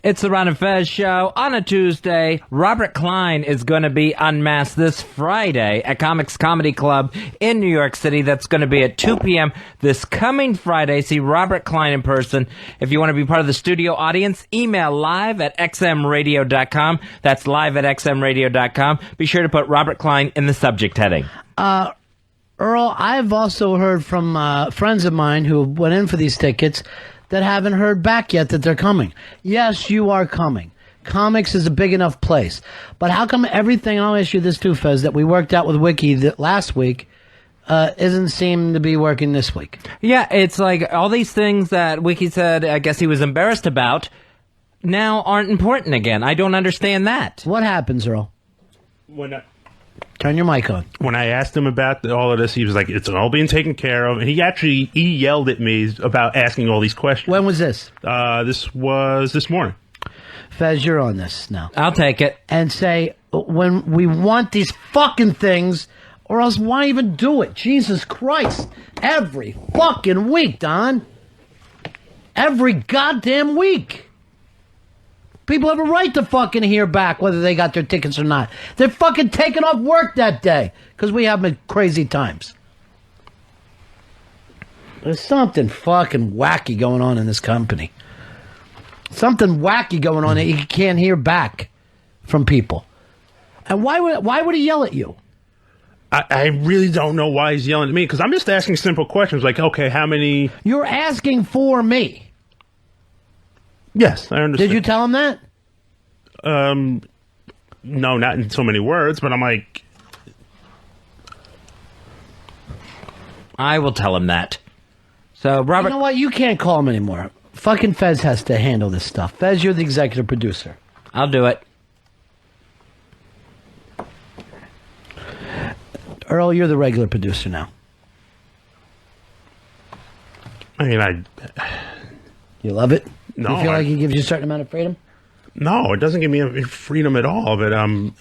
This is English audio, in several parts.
It's the Ron and Fez show on a Tuesday. Robert Klein is going to be unmasked this Friday at Comics Comedy Club in New York City. That's going to be at 2 p.m. this coming Friday. See Robert Klein in person. If you want to be part of the studio audience, email live@xmradio.com. That's live@xmradio.com. Be sure to put Robert Klein in the subject heading. Earl, I've also heard from friends of mine who went in for these tickets that haven't heard back yet that they're coming. Yes, you are coming. Comics is a big enough place. But how come everything, and I'll ask you this too, Fez, that we worked out with Wiki last week isn't seem to be working this week? Yeah, it's like all these things that Wiki said, I guess he was embarrassed about, now aren't important again. I don't understand that. What happens, Earl? Turn your mic on. When I asked him about all of this, he was like, it's all being taken care of. And he yelled at me about asking all these questions. When was this? This was this morning. Fez, you're on this now. I'll take it. And say, when we want these fucking things, or else why even do it? Jesus Christ. Every fucking week, Don. Every goddamn week. People have a right to fucking hear back whether they got their tickets or not. They're fucking taking off work that day because we have them at crazy times. There's something fucking wacky going on in this company. Something wacky going on that you can't hear back from people. And why would he yell at you? I really don't know why he's yelling at me because I'm just asking simple questions like, okay, how many... You're asking for me. Yes, I understand. Did you tell him that? No, not in so many words, but I'm like... I will tell him that. So, Robert... You know what? You can't call him anymore. Fucking Fez has to handle this stuff. Fez, you're the executive producer. I'll do it. Earl, you're the regular producer now. I mean, You love it? No, you feel like he gives you a certain amount of freedom? No, it doesn't give me any freedom at all. But I'm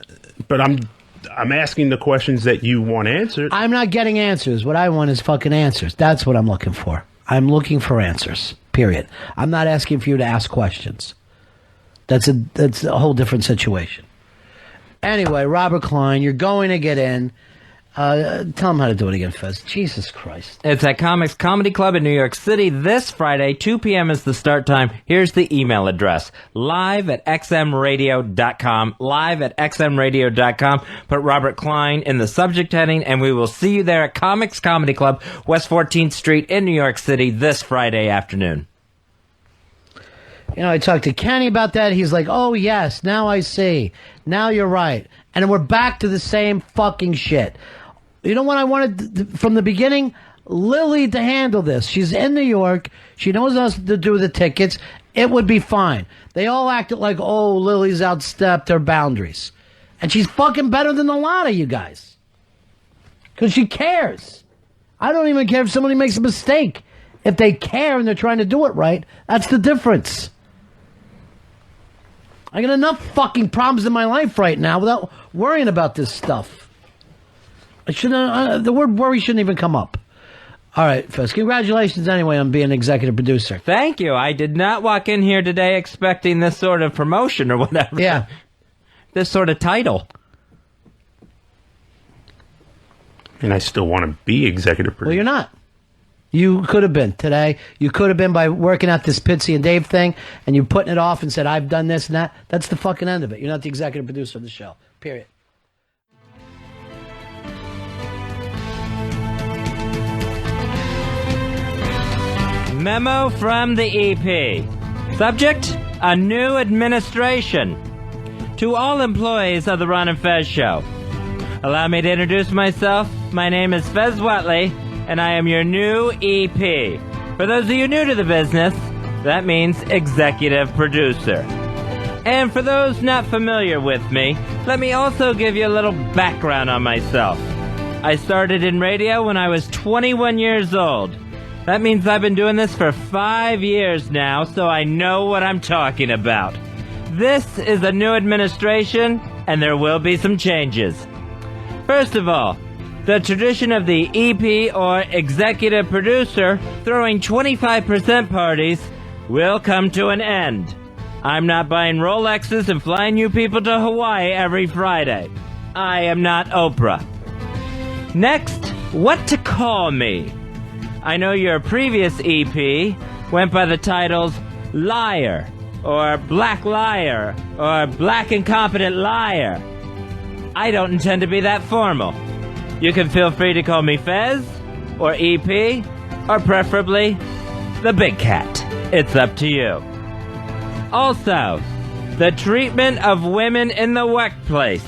asking the questions that you want answered. I'm not getting answers. What I want is fucking answers. That's what I'm looking for. I'm looking for answers. Period. I'm not asking for you to ask questions. That's a whole different situation. Anyway, Robert Klein, you're going to get in. Tell him how to do it again, Fez. Jesus Christ. It's at Comics Comedy Club in New York City this Friday. 2 p.m. is the start time. Here's the email address. live@xmradio.com. live@xmradio.com. Put Robert Klein in the subject heading, and we will see you there at Comics Comedy Club, West 14th Street in New York City this Friday afternoon. You know, I talked to Kenny about that. He's like, oh, yes, now I see. Now you're right. And we're back to the same fucking shit. You know what I wanted from the beginning? Lilly to handle this. She's in New York. She knows us to do the tickets. It would be fine. They all acted like, oh, Lily's outstepped her boundaries. And she's fucking better than a lot of you guys. Because she cares. I don't even care if somebody makes a mistake. If they care and they're trying to do it right, that's the difference. I got enough fucking problems in my life right now without worrying about this stuff. I shouldn't. The word worry shouldn't even come up. All right, Fez. Congratulations anyway on being executive producer. Thank you. I did not walk in here today expecting this sort of promotion or whatever. Yeah. This sort of title. And I still want to be executive producer. Well, you're not. You could have been today. You could have been by working out this Pitsy and Dave thing, and you putting it off and said, I've done this and that. That's the fucking end of it. You're not the executive producer of the show. Period. Memo from the EP. Subject, a new administration. To all employees of the Ron and Fez show. Allow me to introduce myself. My name is Fez Whatley, and I am your new EP. For those of you new to the business, that means executive producer. And for those not familiar with me, let me also give you a little background on myself. I started in radio when I was 21 years old. That means I've been doing this for 5 years now, so I know what I'm talking about. This is a new administration, and there will be some changes. First of all, the tradition of the EP or executive producer throwing 25% parties will come to an end. I'm not buying Rolexes and flying you people to Hawaii every Friday. I am not Oprah. Next, what to call me. I know your previous EP went by the titles Liar, or Black Liar, or Black Incompetent Liar. I don't intend to be that formal. You can feel free to call me Fez, or EP, or preferably the Big Cat. It's up to you. Also, the treatment of women in the workplace.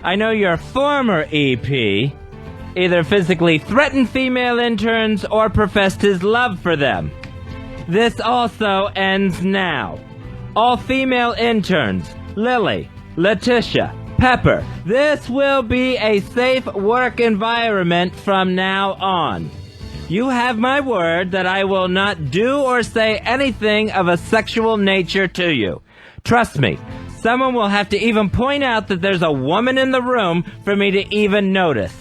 I know your former EP either physically threatened female interns or professed his love for them. This also ends now. All female interns, Lilly, Letitia, Pepper, this will be a safe work environment from now on. You have my word that I will not do or say anything of a sexual nature to you. Trust me, someone will have to even point out that there's a woman in the room for me to even notice.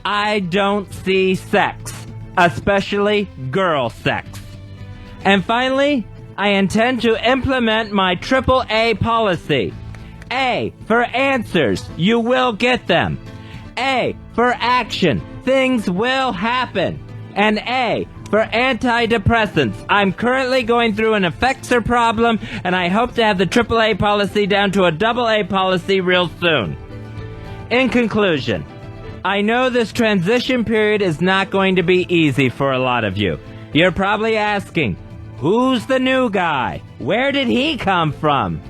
I don't see sex, especially girl sex. And finally, I intend to implement my AAA policy. A, for answers, you will get them. A, for action, things will happen. And A, for antidepressants. I'm currently going through an effexor problem, and I hope to have the AAA policy down to a AA policy real soon. In conclusion, I know this transition period is not going to be easy for a lot of you. You're probably asking, who's the new guy? Where did he come from?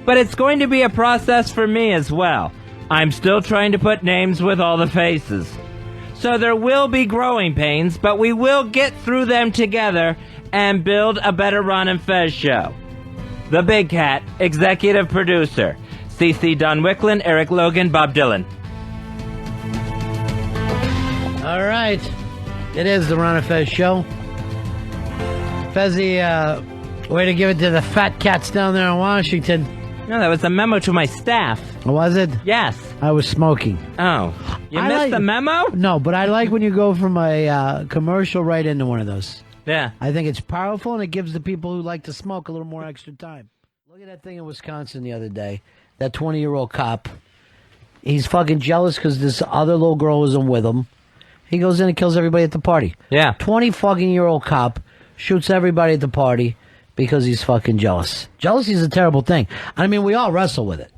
But it's going to be a process for me as well. I'm still trying to put names with all the faces. So there will be growing pains, but we will get through them together and build a better Ron and Fez show. The Big Cat, executive producer. CC Don Wicklin, Eric Logan, Bob Dylan. All right. It is the Ron and Fez show. Fezzy, way to give it to the fat cats down there in Washington. No, that was a memo to my staff. Was it? Yes. I was smoking. Oh. You missed the memo? No, but I like when you go from a commercial right into one of those. Yeah. I think it's powerful, and it gives the people who like to smoke a little more extra time. Look at that thing in Wisconsin the other day. That 20-year-old cop. He's fucking jealous because this other little girl wasn't with him. He goes in and kills everybody at the party. Yeah. 20-fucking-year-old cop shoots everybody at the party because he's fucking jealous. Jealousy is a terrible thing. I mean, we all wrestle with it.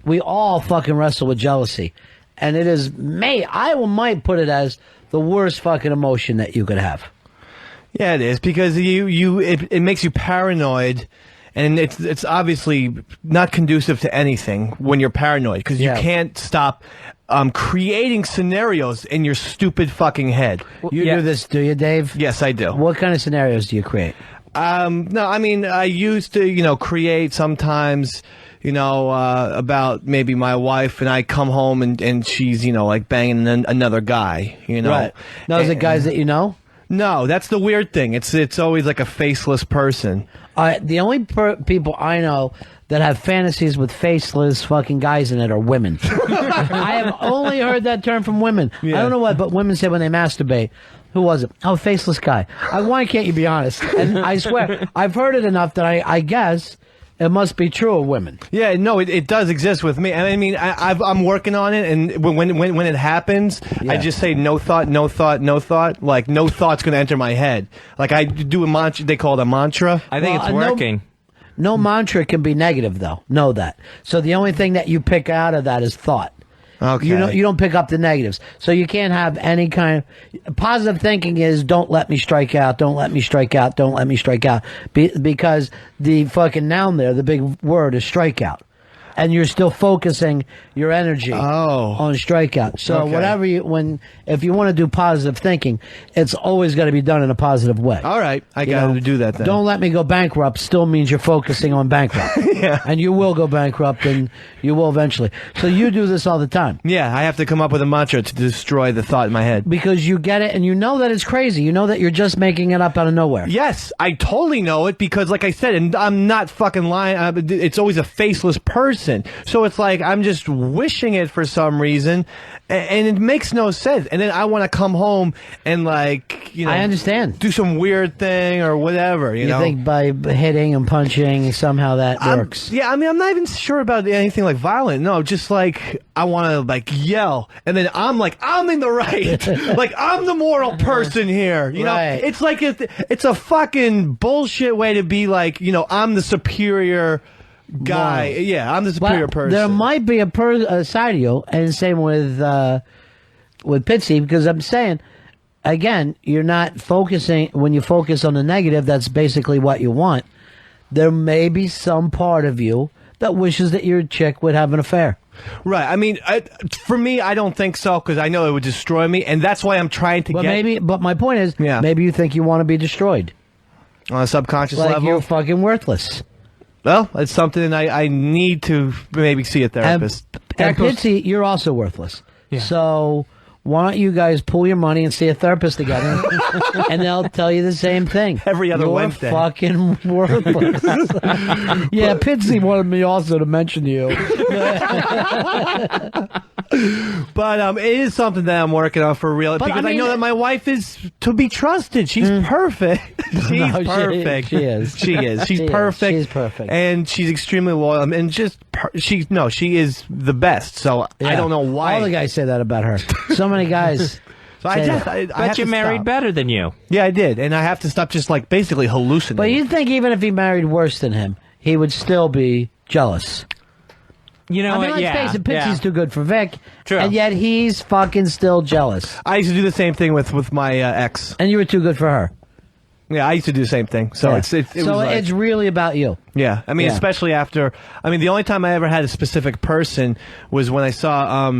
We all fucking wrestle with jealousy. And it is, I might put it as the worst fucking emotion that you could have. Yeah, it is, because it makes you paranoid, and it's obviously not conducive to anything when you're paranoid, because you can't stop creating scenarios in your stupid fucking head. You do this, do you, Dave? Yes, I do. What kind of scenarios do you create? No, I mean, I used to, create sometimes, about maybe my wife, and I come home and she's, like banging another guy, Right. Now, is it guys that you know? No, that's the weird thing. It's always like a faceless person. The only people I know that have fantasies with faceless fucking guys in it are women. I have only heard that term from women. Yeah. I don't know what, but women say when they masturbate. Who was it? Oh, faceless guy. Why can't you be honest? And I swear, I've heard it enough that I guess it must be true of women. Yeah, no, it does exist with me. And I mean, I'm working on it, and when it happens, I just say no thought, no thought, no thought. Like, no thought's going to enter my head. Like, I do a mantra. They call it a mantra. I think it's working. No mantra can be negative, though. Know that. So the only thing that you pick out of that is thought. Okay. You don't pick up the negatives. So you can't have any kind of positive thinking is don't let me strike out, don't let me strike out, don't let me strike out. Because the fucking noun there, the big word is strikeout. And you're still focusing your energy on strikeout. So whatever if you want to do positive thinking, it's always got to be done in a positive way. All right, I got to do that then. Don't let me go bankrupt still means you're focusing on bankrupt. Yeah. And you will go bankrupt, and you will eventually. So you do this all the time. Yeah, I have to come up with a mantra to destroy the thought in my head. Because you get it, and you know that it's crazy. You know that you're just making it up out of nowhere. Yes, I totally know it, because like I said, and I'm not fucking lying, it's always a faceless person. person. So it's like I'm just wishing it for some reason, and it makes no sense. And then I want to come home and like, you know, I understand. do some weird thing or whatever. You know, think by hitting and punching somehow that works? Yeah, I mean, I'm not even sure about anything like violent. No, just like I want to like yell, and then I'm like, I'm in the right, like I'm the moral person here. You know, it's like it's a fucking bullshit way to be like, you know, I'm the superior guy. Moral. Yeah, I'm the superior person. There might be a side of you, and same with Pitsy, because I'm saying, again, you're not focusing, when you focus on the negative, that's basically what you want. There may be some part of you that wishes that your chick would have an affair. Right. I mean, for me, I don't think so, because I know it would destroy me, and that's why I'm trying to But my point is, maybe you think you want to be destroyed. On a subconscious like level? You're fucking worthless. Well, it's something I need to maybe see a therapist. And Pitsy, you're also worthless. Yeah. So why don't you guys pool your money and see a therapist together, and they'll tell you the same thing. Every other you're Wednesday. Fucking worthless. Yeah, Pitsy wanted me also to mention you. But it is something that I'm working on for real, But, because I I mean, know that my wife is to be trusted. She's perfect. She's No, perfect. she is. She is. She's She is. perfect. She's perfect. And she's extremely loyal. And just she is the best. So I Yeah. don't know why. All the guys say that about her. So many guys. So I say just that. I Bet have you to married stop. better than you. Yeah, I did, and I have to stop just like basically hallucinating. But you think even if he married worse than him, he would still be jealous? You know I mean, what? let's face it, Pitsy's too good for Vic. True. And yet he's fucking still jealous. I used to do the same thing with my ex. And you were too good for her. Yeah, I used to do the same thing. So Yeah. it was like, it's really about you. yeah. I mean, Yeah. especially after. I mean, the only time I ever had a specific person was when I saw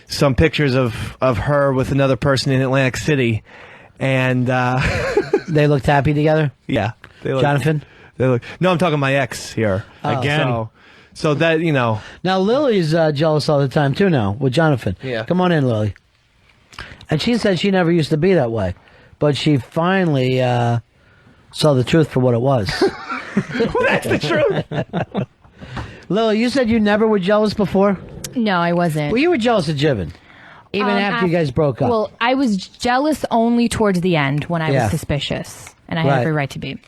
some pictures of her with another person in Atlantic City, and They looked happy together? yeah, they look, Jonathan? They look. No, I'm talking my ex here Again. So that you know. Now, Lily's jealous all the time, too, now, with Jonathan. Yeah. Come on in, Lily. And she said she never used to be that way. But she finally saw the truth for what it was. That's the truth. Lily, you said you never were jealous before? No, I wasn't. Well, you were jealous of Jiven. Even after you guys broke up. Well, I was jealous only towards the end when I Yeah. was suspicious. And I Right. had every right to be.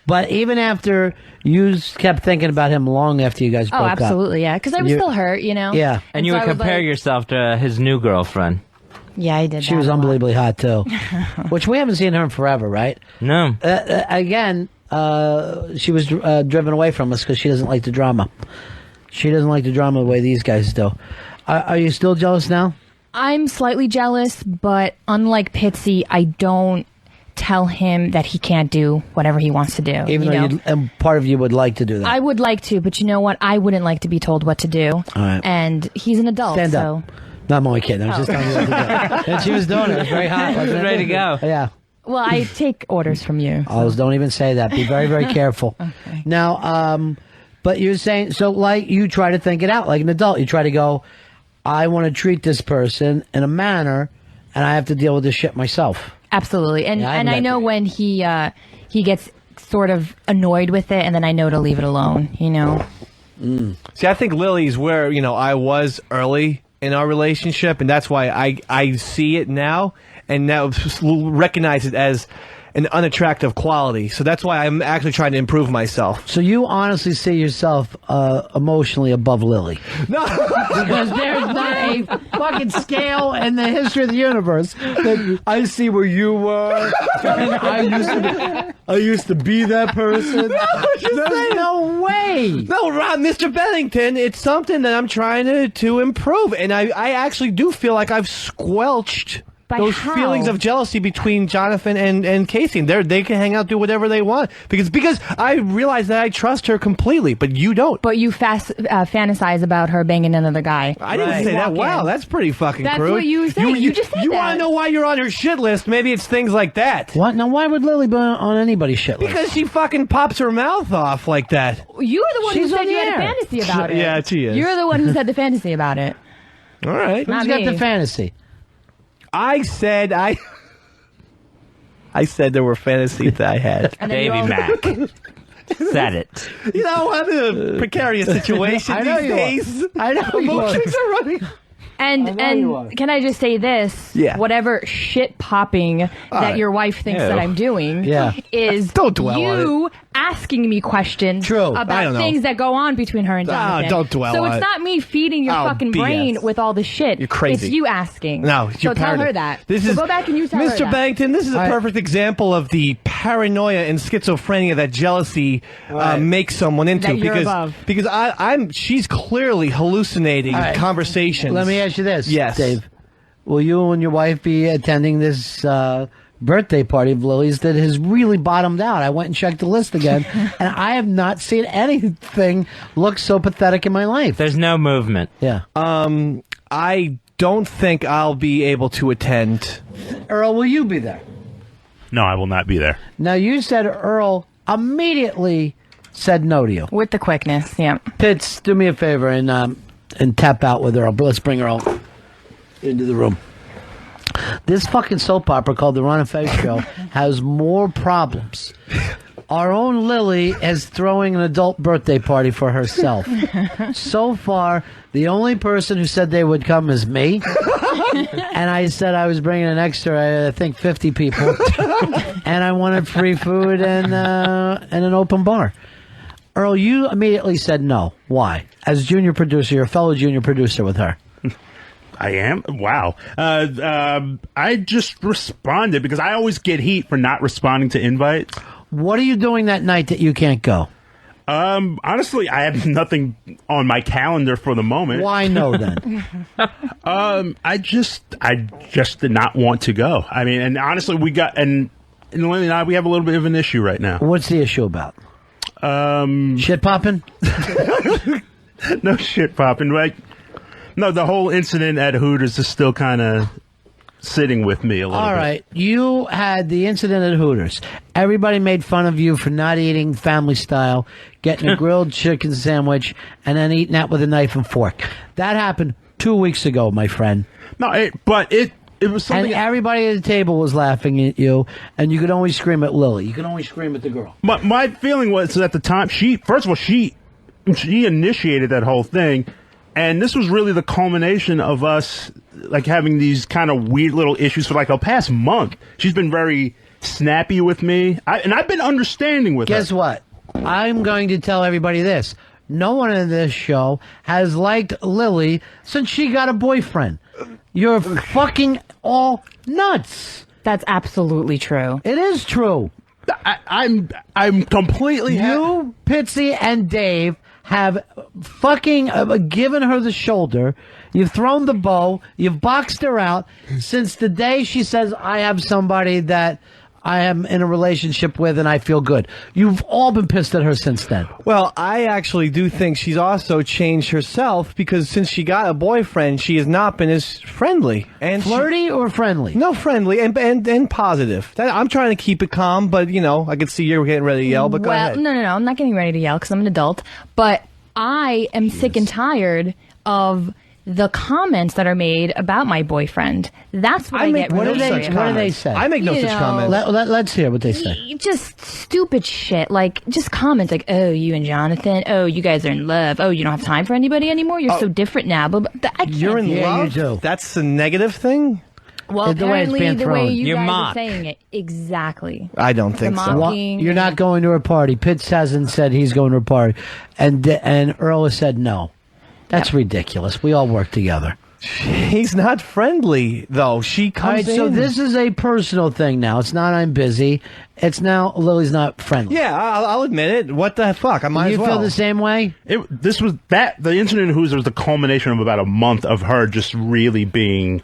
But even after you kept thinking about him long after you guys broke Oh, up. absolutely, yeah. Because I was You- still hurt, you know? Yeah. And you so would I was compare like- yourself to his new girlfriend. Yeah, I did She that was a lot. unbelievably hot, too. Which we haven't seen her in forever, right? No. Again, she was driven away from us because she doesn't like the drama. She doesn't like the drama the way these guys do. Are you still jealous now? I'm slightly jealous, but unlike Pitsy, I don't tell him that he can't do whatever he wants to do. Even you though know? and part of you would like to do that. I would like to, but you know what? I wouldn't like to be told what to do. All right. And he's an adult, Stand so... up. No, I'm only kidding. I was just telling you what to do. And she was doing it. It was very hot. Wasn't it? Ready to go. Yeah. Well, I take orders from you. Oh, don't even say that. Be very, very careful. Okay. Now, but you're saying, so like you try to think it out like an adult. You try to go, I want to treat this person in a manner, and I have to deal with this shit myself. Absolutely. And Yeah, I and I met know her. when he gets sort of annoyed with it, and then I know to leave it alone, you know? See, I think Lily's where, you know, I was early in our relationship, and that's why I see it now, and now recognize it as an unattractive quality. So that's why I'm actually trying to improve myself. So you honestly see yourself emotionally above Lily. No. Because there's not a fucking scale in the history of the universe that I see where you were. And I used to be that person. There's no way. No, Rob, Mr. Bennington, it's something that I'm trying to improve. And I actually do feel like I've squelched By those how? feelings of jealousy between Jonathan and Casey. They can hang out, do whatever they want. Because I realize that I trust her completely, but you don't. But you fantasize about her banging another guy. I didn't say that. Walk Wow, in. that's pretty fucking That's crude. what you said. You just said You that. want to know why you're on her shit list? Maybe it's things like that. What? Now, why would Lily be on anybody's shit list? Because she fucking pops her mouth off like that. You're the one She's who on said the you had a air. fantasy about it. Yeah, she is. You're the one who said the fantasy about it. All right. Not Who's got me. the fantasy? I said there were fantasies that I had. And then Baby you all- Mac. said it. You know, I'm in a precarious situation I know these you days. are. I know you are. Emotions are running. And can I just say this? Yeah. Whatever shit popping that your wife thinks Ew. that I'm doing is Don't dwell you on asking me questions True. I about don't know. things that go on between her and Jonathan. don't dwell so on it's it. not me feeding your fucking BS. brain with all this shit. You're crazy. It's you asking. No, so you're tell paranoid. her that. This so is go back and you tell her Mr. that. Bankton, this is a All right. perfect example of the paranoia and schizophrenia that jealousy makes someone into. That you're because above. she's clearly hallucinating All right. conversations. Let me ask you this, Yes. Dave. Will you and your wife be attending this birthday party of Lily's that has really bottomed out? I went and checked the list again, and I have not seen anything look so pathetic in my life. There's no movement. Yeah. I don't think I'll be able to attend. Earl, will you be there? No, I will not be there. Now, you said Earl immediately said no to you. With the quickness, yeah. Pitts, do me a favor and tap out with Earl. But let's bring Earl into the room. This fucking soap opera called The Ron and Fez Show has more problems. Our own Lily is throwing an adult birthday party for herself. So far, the only person who said they would come is me. And I said I was bringing an extra, I think, 50 people. And I wanted free food and an open bar. Earl, you immediately said no. Why? As junior producer, you're a fellow junior producer with her. I am? Wow. I just responded because I always get heat for not responding to invites. What are you doing that night that you can't go? Honestly, I have nothing on my calendar for the moment. Why no then? I just did not want to go. I mean, and honestly, and Lily and I, we have a little bit of an issue right now. What's the issue about? Shit popping? No shit popping. Like, no, the whole incident at Hooters is still kind of sitting with me a little bit. All right. You had the incident at Hooters. Everybody made fun of you for not eating family style, getting a grilled chicken sandwich, and then eating that with a knife and fork. That happened 2 weeks ago, my friend. No, but it was something. And everybody at the table was laughing at you, and you could only scream at Lily. You could only scream at the girl. My feeling was at the time, she initiated that whole thing. And this was really the culmination of us like having these kind of weird little issues for like a past month. She's been very snappy with me, and I've been understanding with her. Guess what? I'm going to tell everybody this. No one in this show has liked Lily since she got a boyfriend. You're fucking all nuts. That's absolutely true. It is true. I'm completely You, Pitsy, and Dave have fucking given her the shoulder. You've thrown the bow. You've boxed her out since the day she says, I have somebody that I am in a relationship with and I feel good. You've all been pissed at her since then. Well, I actually do think she's also changed herself because since she got a boyfriend, she has not been as friendly and Flirty or friendly? No, friendly and positive. I'm trying to keep it calm, but you know, I could see you're getting ready to yell. But go Well, ahead. no, I'm not getting ready to yell because I'm an adult. But I am sick and tired of the comments that are made about my boyfriend. That's what I get what really do they- irritated what do about. they say? I make no You such know, comments. Let's hear what they say. Just stupid shit, like just comments like, "Oh, you and Jonathan. Oh, you guys are in love. Oh, you don't have time for anybody anymore. You're so different now." But I can't. You're in Yeah, you love. do. That's a negative thing. Well, The way it's apparently being the way thrown. you You're guys mocked. are saying it exactly. I don't think The so. mock- Well, Fucking- you're not going to a party. Pitts hasn't said he's going to a party, and Earl has said no. That's ridiculous. We all work together. He's not friendly though. She All right, comes so in. this is a personal thing now. It's not I'm busy. It's now Lily's not friendly. Yeah, I'll admit it. What the fuck? I might Do you as well. feel the same way? The incident in Hooters was the culmination of about a month of her just really being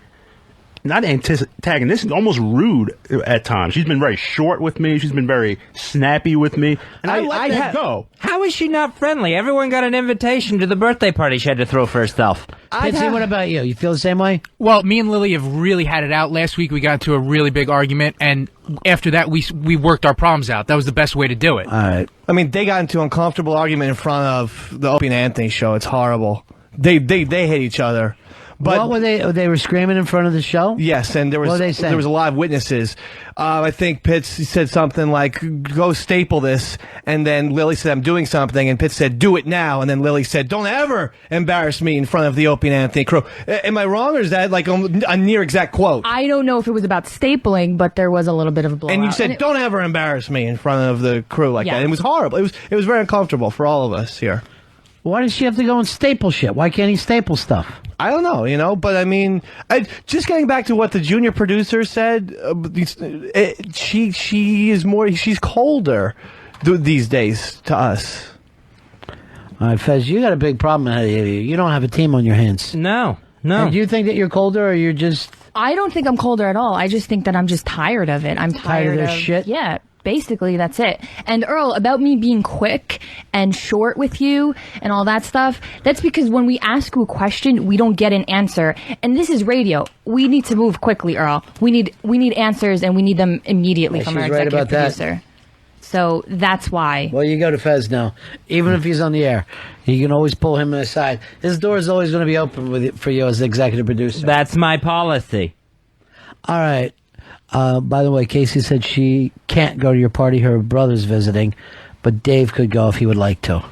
not antagonistic, almost rude at times. She's been very short with me. She's been very snappy with me, and I let that go. How is she not friendly? Everyone got an invitation to the birthday party she had to throw for herself. Pitsy, what about you? You feel the same way? Well, me and Lily have really had it out. Last week we got into a really big argument, and after that we worked our problems out. That was the best way to do it. All right. I mean, they got into an uncomfortable argument in front of the Opie and Anthony show. It's horrible. They hate each other. But what were they? They were screaming in front of the show. Yes, and there was a lot of witnesses. I think Pitts said something like, "Go staple this," and then Lilly said, "I'm doing something," and Pitts said, "Do it now," and then Lilly said, "Don't ever embarrass me in front of the Opie and Anthony crew." Am I wrong, or is that like a near exact quote? I don't know if it was about stapling, but there was a little bit of a blowout. And you said, "Don't ever embarrass me in front of the crew like Yeah. that." It was horrible. It was very uncomfortable for all of us here. Why does she have to go and staple shit? Why can't he staple stuff? I don't know, but I mean, just getting back to what the junior producer said, she's colder these days to us. All right, Fez, you got a big problem ahead of you. You don't have a team on your hands. No. And do you think that you're colder, or you're just... I don't think I'm colder at all. I just think that I'm just tired of it. I'm tired of their shit? Yeah, basically that's it. And Earl, about me being quick and short with you and all that stuff, that's because when we ask you a question, we don't get an answer. And this is radio. We need to move quickly, Earl. We need answers, and we need them immediately from our she's right executive about that. producer. So that's why. Well, you go to Fez now. Even if he's on the air, you can always pull him aside. His door is always going to be open for you as the executive producer. That's my policy. All right. By the way, Casey said she can't go to your party. Her brother's visiting, but Dave could go if he would like to.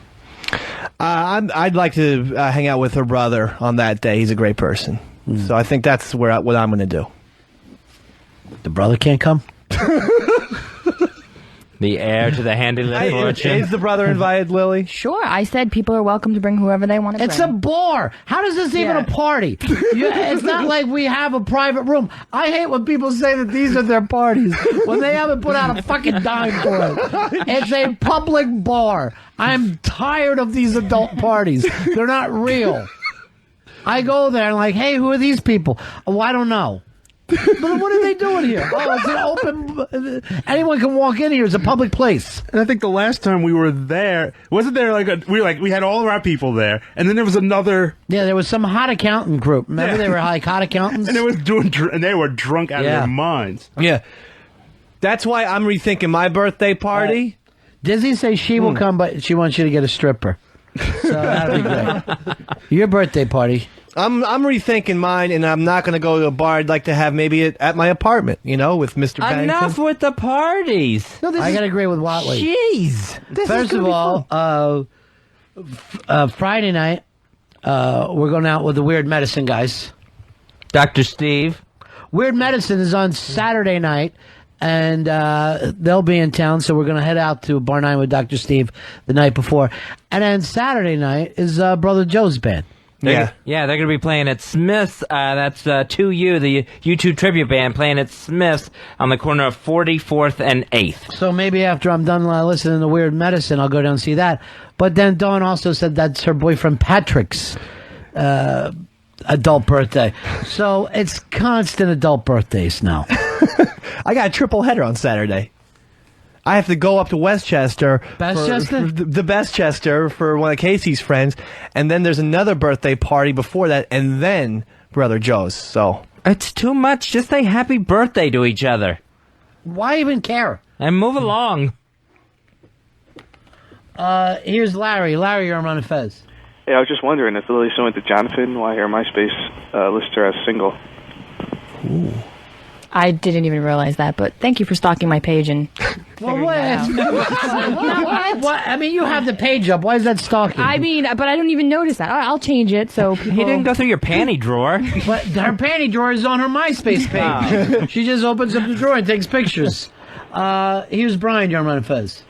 I'd like to hang out with her brother on that day. He's a great person. So I think that's what I'm going to do. The brother can't come? The heir to the handy-lit fortune. Is the brother invited, Lily? Sure, I said people are welcome to bring whoever they want to bring. It's a bar. How does this even a party? It's not like we have a private room. I hate when people say that these are their parties when they haven't put out a fucking dime for it. It's a public bar. I'm tired of these adult parties. They're not real. I go there and like, hey, who are these people? Oh, I don't know. But what are they doing here? Oh, it's an open... anyone can walk in here. It's a public place. And I think the last time we were there, wasn't there we had all of our people there, and then there was another... Yeah, there was some hot accountant group. Remember they were like hot accountants? And they were drunk out of their minds. Yeah. That's why I'm rethinking my birthday party. Disney says she will come, but she wants you to get a stripper. So that'll be great. Your birthday party. I'm rethinking mine, and I'm not going to go to a bar. I'd like to have maybe it at my apartment, with Mr. Bennington. Enough with the parties. No, I got to agree with Whatley. Jeez. First of all, Friday night, we're going out with the Weird Medicine guys. Dr. Steve. Weird Medicine is on Saturday night, and they'll be in town, so we're going to head out to Bar 9 with Dr. Steve the night before. And then Saturday night is Brother Joe's band. Yeah, they're going to be playing at Smith's. That's 2U, the U2 tribute band, playing at Smith's on the corner of 44th and 8th. So maybe after I'm done listening to Weird Medicine, I'll go down and see that. But then Dawn also said that's her boyfriend Patrick's adult birthday. So it's constant adult birthdays now. I got a triple header on Saturday. I have to go up to Westchester. Bestchester? For the Bestchester for one of Casey's friends. And then there's another birthday party before that. And then Brother Joe's. So It's too much. Just say happy birthday to each other. Why even care? And move along. Here's Larry. Larry, you're on Ron and Fez. Yeah, I was just wondering if Lily still went to Jonathan, why her MySpace lists her as single. Ooh. I didn't even realize that, but thank you for stalking my page and figuring that out. What? I mean, you have the page up. Why is that stalking? I mean, but I don't even notice that. I'll change it so people... He didn't go through your panty drawer. But her panty drawer is on her MySpace page. She just opens up the drawer and takes pictures. Here's Brian, you're on Ron and Fez.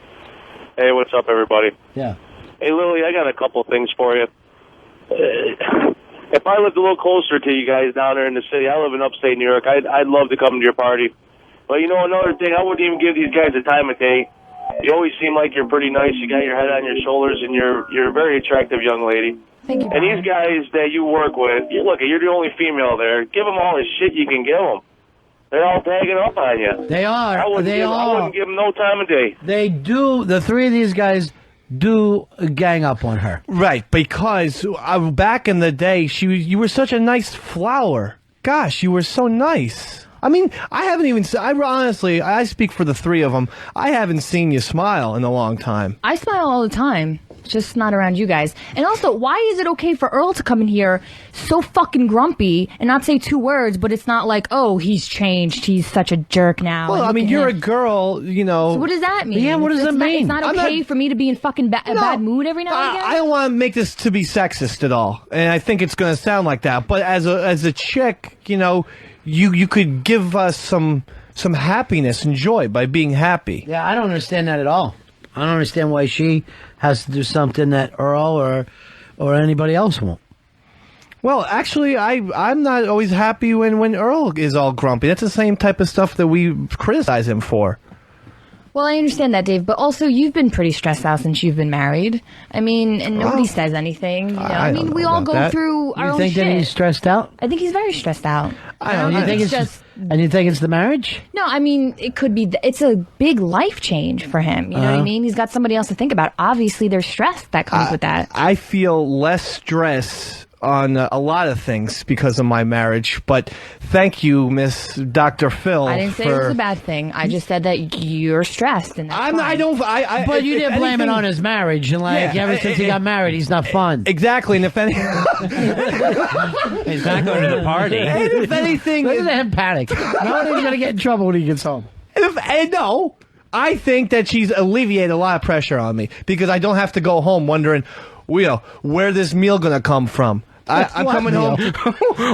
Hey, what's up, everybody? Yeah. Hey, Lily, I got a couple things for you. If I lived a little closer to you guys down there in the city, I live in upstate New York, I'd love to come to your party. But, another thing, I wouldn't even give these guys the time of day. You always seem like you're pretty nice. You got your head on your shoulders, and you're a very attractive young lady. Thank you, And Brian. these guys that you work with, you're the only female there. Give them all the shit you can give them. They're all tagging up on you. They are. I wouldn't give them no time of day. They do. The three of these guys do gang up on her. Right, because back in the day, you were such a nice flower. Gosh, you were so nice. I mean, I haven't even... honestly, I speak for the three of them. I haven't seen you smile in a long time. I smile all the time. Just not around you guys. And also, why is it okay for Earl to come in here so fucking grumpy and not say 2 words, but it's not like, oh, he's changed, he's such a jerk now. Well, and I mean, look at you're him. a girl, you know. So what does that mean? Yeah, what does that mean? It's not okay for me to be in fucking a bad mood every now and again? I don't want to make this to be sexist at all, and I think it's going to sound like that. But as a chick, you know, you could give us some happiness and joy by being happy. Yeah, I don't understand that at all. I don't understand why she has to do something that Earl or anybody else won't. Well, actually, I'm not always happy when Earl is all grumpy. That's the same type of stuff that we criticize him for. Well, I understand that, Dave, but also you've been pretty stressed out since you've been married. I mean, and nobody says anything. You know? I mean, we all go through our You own think shit. that he's stressed out? I think he's very stressed out. I don't know. You think and you think it's the marriage? No, I mean, it could be. It's a big life change for him. You know what I mean? He's got somebody else to think about. Obviously, there's stress that comes with that. I feel less stress on a lot of things because of my marriage, but thank you, Miss Dr. Phil. I didn't say it was a bad thing. I just said that you're stressed, and that's fine. But you didn't blame it on his marriage, and ever since he got married, he's not fun. Exactly, and if any, He's not going to the party. and if anything, Look at him panic. Nobody's gonna get in trouble when he gets home. no, I think that she's alleviated a lot of pressure on me because I don't have to go home wondering, where this meal gonna come from. I'm coming home.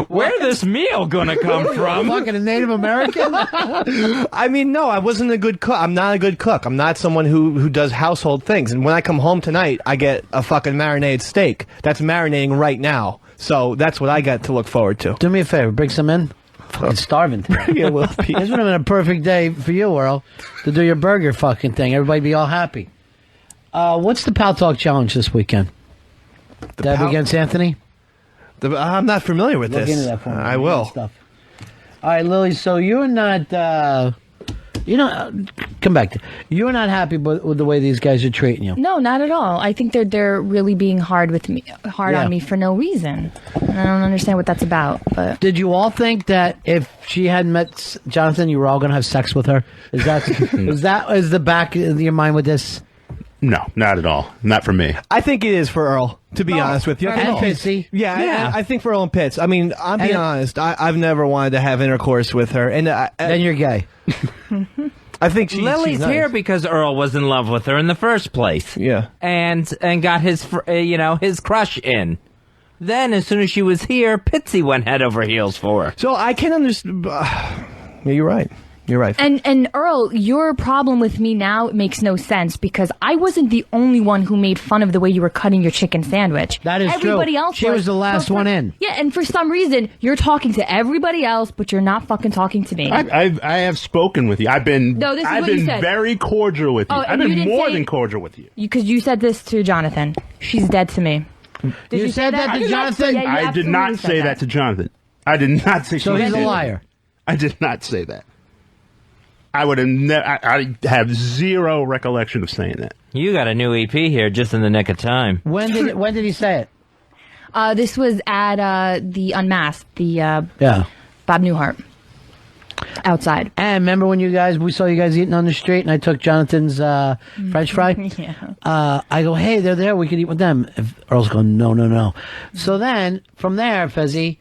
Where this meal gonna come from? Fucking a Native American? I mean, no, I wasn't a good cook. I'm not a good cook. I'm not someone who does household things. And when I come home tonight, I get a fucking marinated steak. That's marinating right now. So that's what I got to look forward to. Do me a favor, bring some in. Fucking starving. Yeah, well, This would have been a perfect day for you, Earl, to do your burger fucking thing. Everybody be all happy. What's the Pal Talk Challenge this weekend? Deb against Anthony? I'm not familiar with Look this. into that for me. I will. Stuff. All right, Lily, so you're not, come back to, you're not happy with the way these guys are treating you. No, not at all. I think they're really being hard on me for no reason. And I don't understand what that's about. But Did you all think that if she hadn't met Jonathan, you were all going to have sex with her? Is the back of your mind with this? No, not at all. Not for me. I think it is for Earl, to be honest with you. And Pitsy. Yeah. I think for Earl and Pitts. I mean, I'm being honest. I've never wanted to have intercourse with her. And Then you're gay. I think she's Lily's nice. here because Earl was in love with her in the first place. Yeah. And got his his crush in. Then, as soon as she was here, Pitsy went head over heels for her. So I can understand. Yeah, you're right. You're right. And Earl, your problem with me now makes no sense because I wasn't the only one who made fun of the way you were cutting your chicken sandwich. That is everybody true. Else She was the last one in. Yeah, and for some reason you're talking to everybody else, but you're not fucking talking to me. I have spoken with you. I've been No, this is what you said. very cordial with you. Oh, I've and you been didn't more say- than cordial with you. Because you said this to Jonathan. She's dead to me. Did You said that to Jonathan? Yeah, you I did absolutely not said say that to Jonathan. I did not say. So she he's a did. liar. I did not say that. I would have I have zero recollection of saying that. You got a new EP here just in the nick of time. When did he say it? This was at the Unmasked, the Yeah. Bob Newhart. Outside. And remember when we saw you guys eating on the street and I took Jonathan's French fry? Yeah. I go, hey, they're there. We could eat with them. Earl's going, no. So then, from there, Fezzy,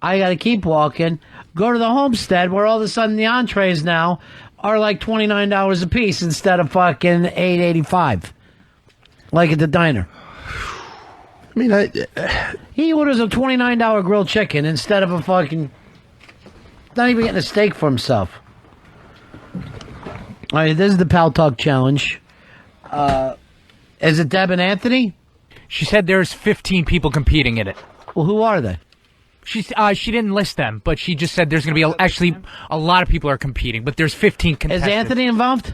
I got to keep walking, go to the homestead where all of a sudden the entrees now are like $29 a piece instead of fucking $8.85. Like at the diner. I mean, He orders a $29 grilled chicken instead of a fucking... Not even getting a steak for himself. All right, this is the Pal Talk Challenge. Is it Deb and Anthony? She said there's 15 people competing in it. Well, who are they? She didn't list them, but she just said there's going to be actually a lot of people are competing, but there's 15 Is contestants. Anthony involved?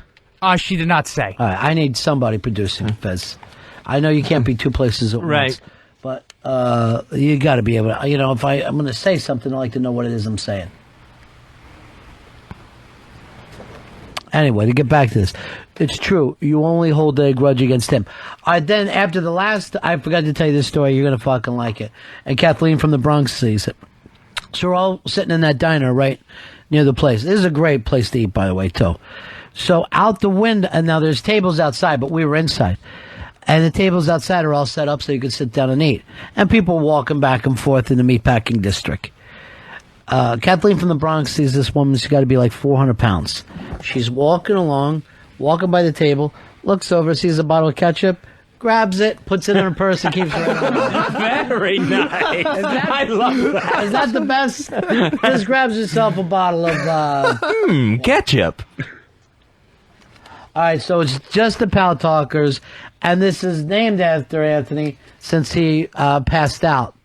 She did not say. All right, I need somebody producing, Fez. I know you can't be two places at once. But you got to be able to, if I'm going to say something, I like to know what it is I'm saying. Anyway, to get back to this, it's true. You only hold a grudge against him. Then after the last, I forgot to tell you this story. You're going to fucking like it. And Kathleen from the Bronx sees it. So we're all sitting in that diner right near the place. This is a great place to eat, by the way, too. So out the window, and now there's tables outside, but we were inside. And the tables outside are all set up so you can sit down and eat. And people walking back and forth in the meatpacking district. Kathleen from the Bronx sees this woman. She's got to be like 400 pounds. She's walking along, walking by the table, looks over, sees a bottle of ketchup, grabs it, puts it in her purse, and keeps it around. Very nice. I love that. Is that the best? Just grabs herself a bottle of Ketchup. All right, so it's just the Pal Talkers, and this is named after Anthony since he passed out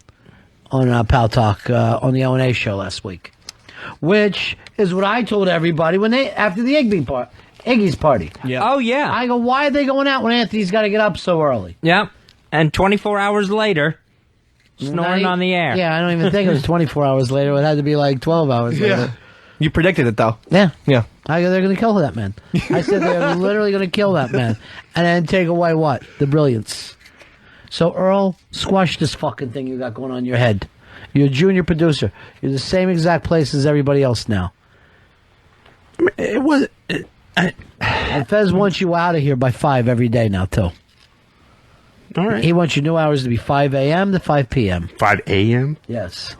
on Pal Talk on the O&A show last week, which is what I told everybody when after the Iggy's party. Yeah. Oh, yeah. I go, why are they going out when Anthony's got to get up so early? Yep. And 24 hours later, snoring on the air. Yeah, I don't even think it was 24 hours later. It had to be like 12 hours later. You predicted it, though. Yeah. Yeah. I go, they're going to kill that man. I said they're literally going to kill that man. And then take away what? The brilliance. So, Earl, squash this fucking thing you got going on in your head. You're a junior producer. You're the same exact place as everybody else now. It was. And Fez wants you out of here by 5 every day now, too. All right. He wants your new hours to be 5 a.m. to 5 p.m. 5 a.m.? Yes.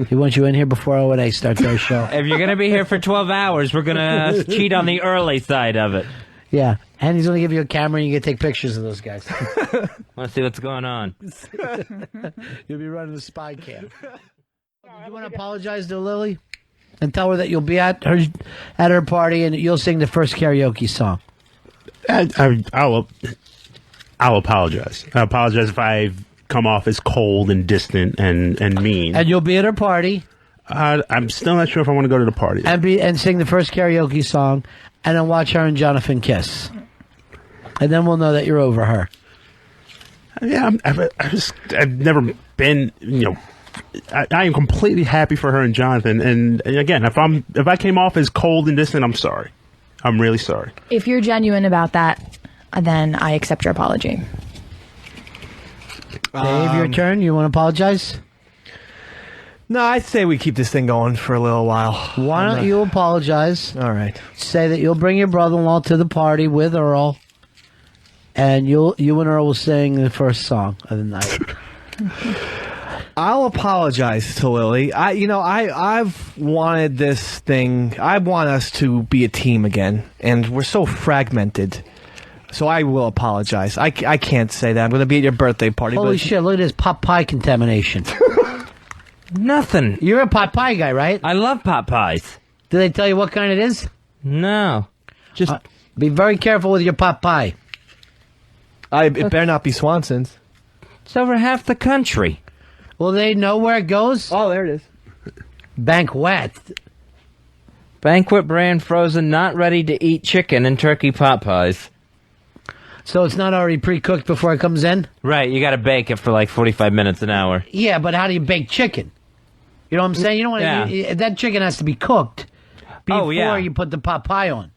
He wants you in here before O&A starts their show. If you're going to be here for 12 hours, we're going to cheat on the early side of it. Yeah. And he's going to give you a camera and you get to take pictures of those guys. Want to see what's going on. You'll be running the spy cam. You want to apologize to Lilly? And tell her that you'll be at her party and you'll sing the first karaoke song. I'll apologize. I apologize if I've come off as cold and distant and mean. And you'll be at her party. I'm still not sure if I want to go to the party. And sing the first karaoke song, and then watch her and Jonathan kiss. And then we'll know that you're over her. Yeah, I've never been, I am completely happy for her and Jonathan. And again, if I came off as cold and distant, I'm sorry. I'm really sorry. If you're genuine about that, then I accept your apology. Dave, your turn. You want to apologize? No, I'd say we keep this thing going for a little while. Why don't you apologize? All right. Say that you'll bring your brother-in-law to the party with Earl, and you and Earl will sing the first song of the night. I'll apologize to Lilly. I've wanted this thing. I want us to be a team again, and we're so fragmented. So I will apologize. I can't say that. I'm going to be at your birthday party. Holy shit, look at this pot pie contamination. Nothing. You're a pot pie guy, right? I love pot pies. Did they tell you what kind it is? No. Just be very careful with your pot pie. It better not be Swanson's. It's over half the country. Will they know where it goes? Oh, there it is. Banquet. Banquet brand frozen, not ready to eat chicken and turkey pot pies. So it's not already pre-cooked before it comes in? Right, you got to bake it for like 45 minutes an hour. Yeah, but how do you bake chicken? You know what I'm saying? You don't want to. That chicken has to be cooked before you put the pot pie on.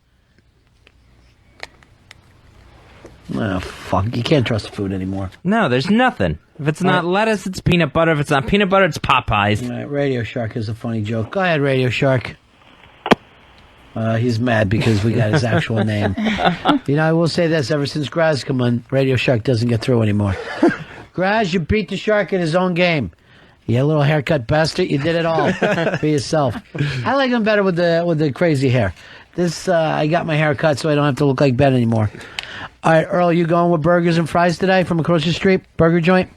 Oh, fuck. You can't trust food anymore. No, there's nothing. If it's not lettuce, it's peanut butter. If it's not peanut butter, it's Popeyes. All right, Radio Shark is a funny joke. Go ahead, Radio Shark. He's mad because we got his actual name. I will say this. Ever since Graz come on, Radio Shark doesn't get through anymore. Graz, you beat the Shark in his own game. You little haircut bastard. You did it all for yourself. I like him better with the crazy hair. This I got my hair cut so I don't have to look like Ben anymore. All right, Earl, you going with burgers and fries today from across the street? Burger joint?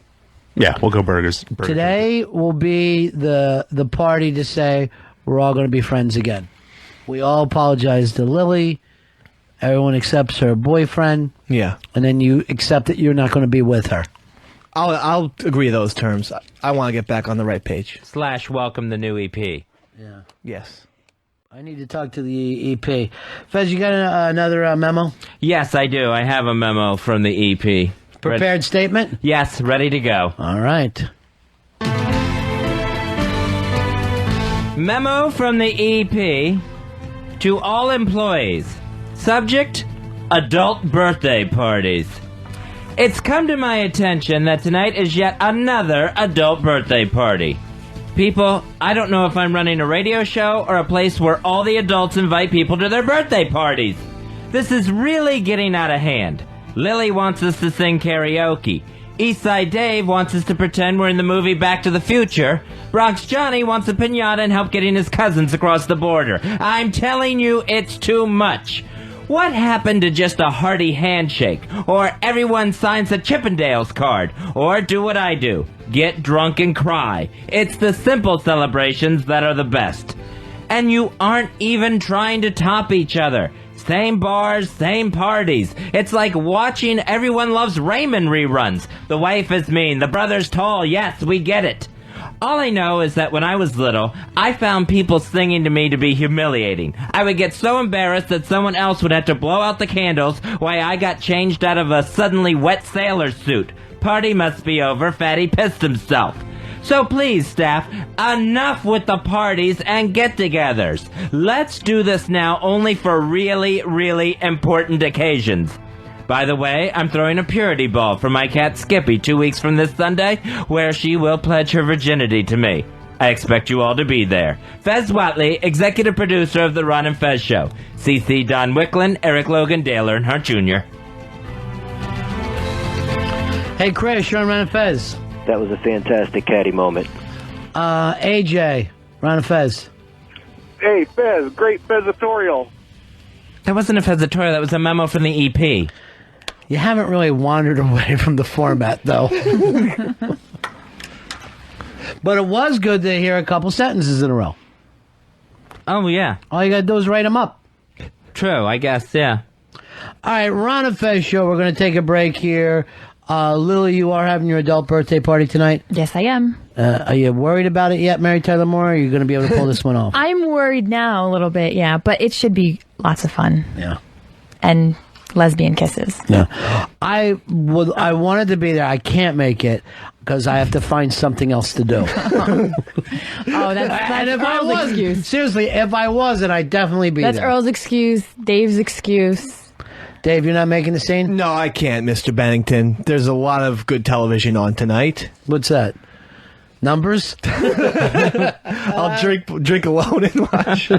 Yeah, we'll go burgers. Today will be the party to say we're all going to be friends again. We all apologize to Lilly. Everyone accepts her boyfriend. Yeah. And then you accept that you're not going to be with her. I'll agree to those terms. I want to get back on the right page. / welcome the new EP. Yeah. Yes. I need to talk to the EP. Fez, you got another memo? Yes, I do. I have a memo from the EP. Prepared statement? Yes, ready to go. All right. Memo from the EP to all employees. Subject, adult birthday parties. It's come to my attention that tonight is yet another adult birthday party. People, I don't know if I'm running a radio show or a place where all the adults invite people to their birthday parties. This is really getting out of hand. Lilly wants us to sing karaoke. Eastside Dave wants us to pretend we're in the movie Back to the Future. Bronx Johnny wants a piñata and help getting his cousins across the border. I'm telling you, it's too much. What happened to just a hearty handshake? Or everyone signs a Chippendales card? Or do what I do, get drunk and cry. It's the simple celebrations that are the best. And you aren't even trying to top each other. Same bars, same parties. It's like watching Everyone Loves Raymond reruns. The wife is mean, the brother's tall, yes, we get it. All I know is that when I was little, I found people singing to me to be humiliating. I would get so embarrassed that someone else would have to blow out the candles while I got changed out of a suddenly wet sailor suit. Party must be over, Fatty pissed himself. So please, staff, enough with the parties and get-togethers. Let's do this now only for really, really important occasions. By the way, I'm throwing a purity ball for my cat Skippy 2 weeks from this Sunday, where she will pledge her virginity to me. I expect you all to be there. Fez Whatley, executive producer of The Ron and Fez Show. CC Don Wicklund, Eric Logan, Dale Earnhardt Jr. Hey, Chris, you're on Ron and Fez. That was a fantastic caddy moment. AJ, Ron and Fez. Hey, Fez, great Fezatorial. That wasn't a Fezatorial, that was a memo from the EP. You haven't really wandered away from the format, though. But it was good to hear a couple sentences in a row. Oh, yeah. All you gotta do is write them up. True, I guess, yeah. All right, Ron and Fez Show. We're going to take a break here. Lily, you are having your adult birthday party tonight? Yes, I am. Are you worried about it yet, Mary Tyler Moore? Or are you going to be able to pull this one off? I'm worried now a little bit, yeah, but it should be lots of fun. Yeah. And lesbian kisses. Yeah. I wanted to be there. I can't make it because I have to find something else to do. That's if I Earl's was, excuse. seriously, if I wasn't, I'd definitely be That's there. Earl's excuse, Dave's excuse. Dave, you're not making the scene? No, I can't, Mr. Bennington. There's a lot of good television on tonight. What's that? Numbers? I'll drink alone and watch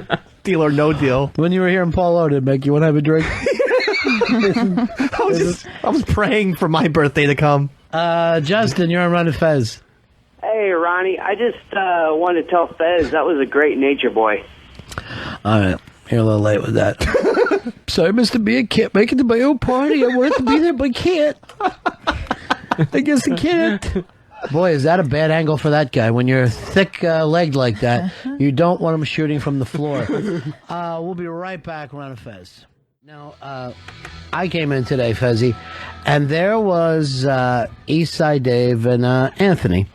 Deal or No Deal. When you were here in Paul O, did it make you want to have a drink? I was praying for my birthday to come. Justin, you're on Ron and Fez. Hey, Ronnie, I just wanted to tell Fez that was a great nature boy. All right. You're a little late with that. Sorry, Mr. B, I can't make it to my own party. I wanted to be there, but I can't. I guess I can't. Boy, is that a bad angle for that guy. When you're thick-legged like that, you don't want him shooting from the floor. We'll be right back, Ron and Fez. Now, I came in today, Fezzy, and there was Eastside Dave and Anthony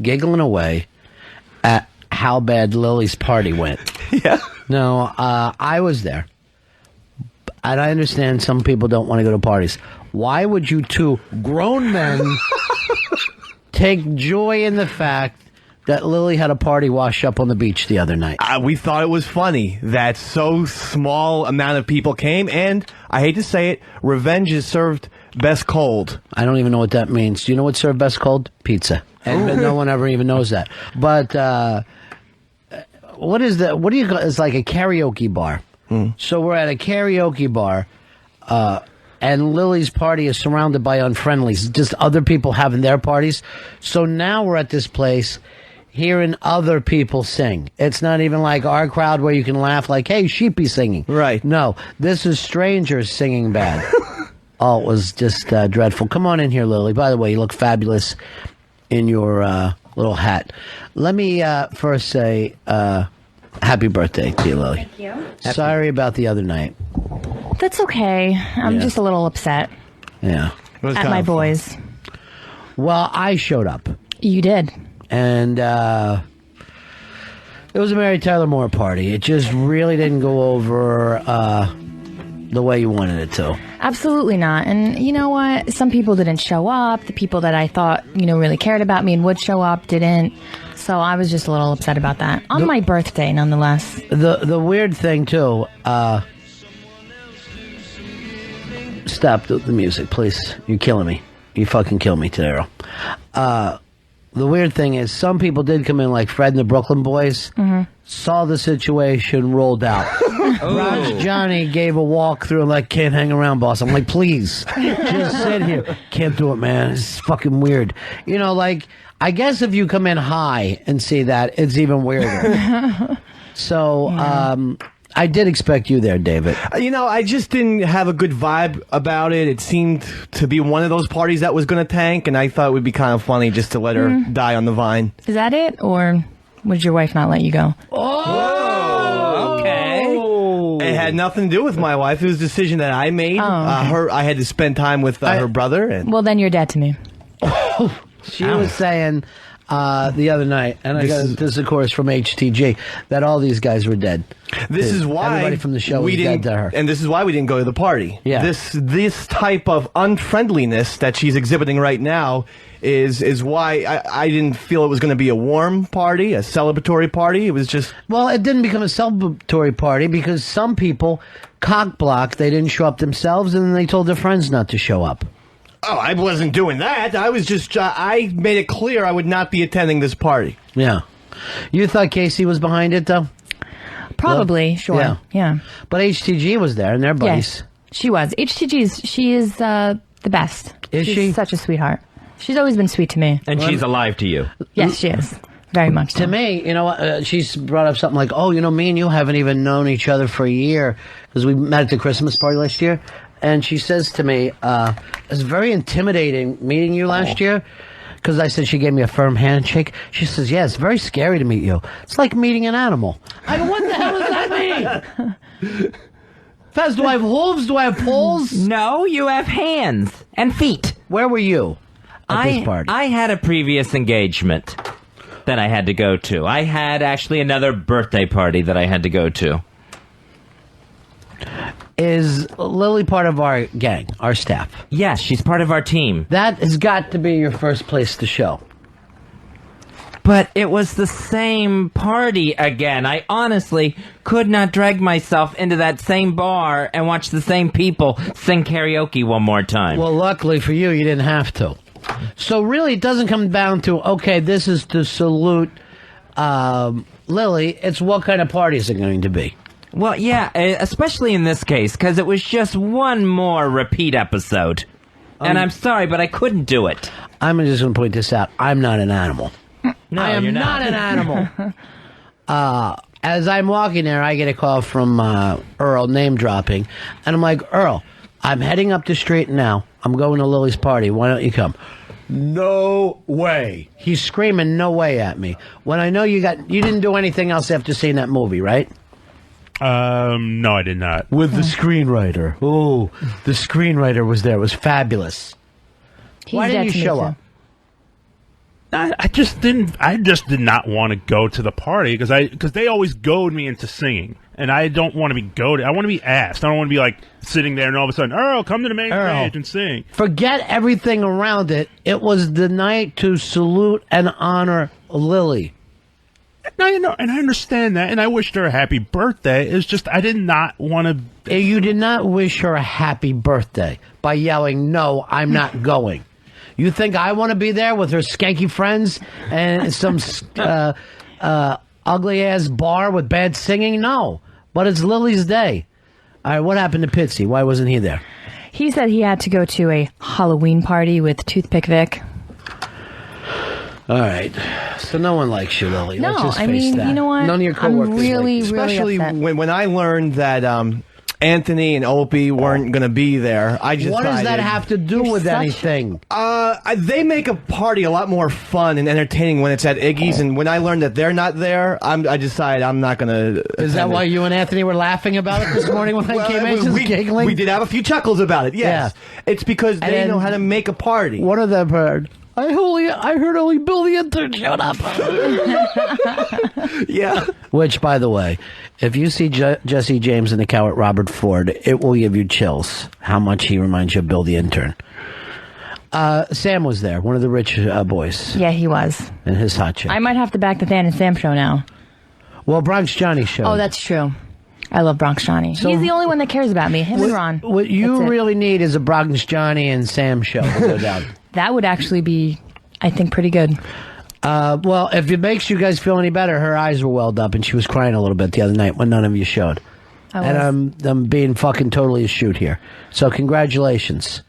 giggling away at how bad Lily's party went. Yeah. No, I was there. And I understand some people don't want to go to parties. Why would you two grown men take joy in the fact that Lily had a party wash up on the beach the other night? We thought it was funny that so small amount of people came, and I hate to say it, revenge is served best cold. I don't even know what that means. Do you know what's served best cold? Pizza. And no one ever even knows that. But what is that? What do you call it? It's like a karaoke bar. So we're at a karaoke bar, and Lily's party is surrounded by unfriendlies, just other people having their parties. So now we're at this place hearing other people sing. It's not even like our crowd where you can laugh like, hey, Sheepy singing. Right. No, this is strangers singing bad. Oh, it was just dreadful. Come on in here, Lily. By the way, you look fabulous in your little hat. Let me first say happy birthday to you, Lily. Thank you. Sorry about the other night. That's okay. I'm just a little upset Yeah. at my boys. Well, I showed up. You did. And it was a Mary Tyler Moore party. It just really didn't go over the way you wanted it to. Absolutely not. And you know what? Some people didn't show up. The people that I thought, really cared about me and would show up didn't. So I was just a little upset about that. On my birthday, nonetheless. The weird thing, too, stop the music, please. You're killing me. You fucking kill me today, Earl. The weird thing is some people did come in, like Fred and the Brooklyn Boys, saw the situation, rolled out. Bronx Johnny gave a walk through, like, can't hang around, boss. I'm like, please, just sit here. Can't do it, man. It's fucking weird. You know, like, I guess if you come in high and see that, it's even weirder. So, I did expect you there, David. You know, I just didn't have a good vibe about it. It seemed to be one of those parties that was going to tank, and I thought it would be kind of funny just to let her die on the vine. Is that it, or would your wife not let you go? Oh, okay. It had nothing to do with my wife. It was a decision that I made. I had to spend time with her brother. And Well, then you're dead to me. She was saying the other night, and I got this, of course, from HTG, that all these guys were dead. This is why everybody from the show was dead to her. And this is why we didn't go to the party. Yeah. This type of unfriendliness that she's exhibiting right now is why I didn't feel it was going to be a warm party, a celebratory party. It was just... Well, it didn't become a celebratory party because some people cock-blocked. They didn't show up themselves, and then they told their friends not to show up. Oh, I wasn't doing that. I was just... I made it clear I would not be attending this party. Yeah. You thought Casey was behind it, though? Probably, sure. Yeah. But HTG was there, and they're buddies. Yes, she was. She is the best. Is She's she? Such a sweetheart. She's always been sweet to me. And she's alive to you. Yes, she is. Very much so. To me, you know, she's brought up something like, oh, you know, me and you haven't even known each other for a year because we met at the Christmas party last year. And she says to me, it's very intimidating meeting you last year. Because I said she gave me a firm handshake. She says, yeah, it's very scary to meet you. It's like meeting an animal. I go, what the hell does that mean? Fez, do I have hooves? Do I have poles? No, you have hands and feet. Where were you at this party? I had a previous engagement that I had to go to. I had actually another birthday party that I had to go to. Is Lily part of our gang, our staff? Yes, she's part of our team. That has got to be your first place to show. But it was the same party again. I honestly could not drag myself into that same bar and watch the same people sing karaoke one more time. Well, luckily for you, you didn't have to. So really, it doesn't come down to, okay, this is to salute Lily. It's what kind of party is it going to be? Well, yeah, especially in this case, because it was just one more repeat episode. And I'm sorry, but I couldn't do it. I'm just going to point this out. I'm not an animal. No, I am you're not an animal. As I'm walking there, I get a call from Earl, name dropping. And I'm like, Earl, I'm heading up the street now. I'm going to Lily's party. Why don't you come? No way. He's screaming no way at me. When I know you didn't do anything else after seeing that movie, right? No, I did not. With the screenwriter. Oh, the screenwriter was there. It was fabulous. Why didn't you show up? I just didn't. I just did not want to go to the party because they always goad me into singing, and I don't want to be goaded. I want to be asked. I don't want to be like sitting there and all of a sudden, Earl, come to the main stage and sing. Forget everything around it. It was the night to salute and honor Lily. No, you know, and I understand that, and I wished her a happy birthday. It's just I did not want to. You did not wish her a happy birthday by yelling, "No, I'm not going." You think I want to be there with her skanky friends and some ugly-ass bar with bad singing? No. But it's Lily's day. All right, what happened to Pitsy? Why wasn't he there? He said he had to go to a Halloween party with Toothpick Vic. All right. So no one likes you, Lily. No, Let's just face I mean, that. you know what? None of your coworkers I'm really, like you. Especially really upset. when I learned that Anthony and Opie weren't going to be there. I just What does that have to do with anything? They make a party a lot more fun and entertaining when it's at Iggy's, and when I learned that they're not there, I decided I'm not going to. Is that why you and Anthony were laughing about it this morning when I came in? Just giggling? We did have a few chuckles about it, yes. Yeah. It's because they know how to make a party. One of them heard, I heard only Bill the intern showed up. Yeah. Which, by the way, if you see Jesse James in the cow at Robert Ford, it will give you chills how much he reminds you of Bill the intern. Sam was there, one of the rich boys. Yeah, he was. And his hot chick. I might have to back the Than and Sam show now. Well, Bronx Johnny showed. Oh, that's true. I love Bronx Johnny. He's the only one that cares about me. Him and Ron. What you really need is a Bronx Johnny and Sam show. No doubt. That would actually be, I think, pretty good. Well, if it makes you guys feel any better, her eyes were welled up and she was crying a little bit the other night when none of you showed. And I'm being fucking totally a shoot here. So congratulations.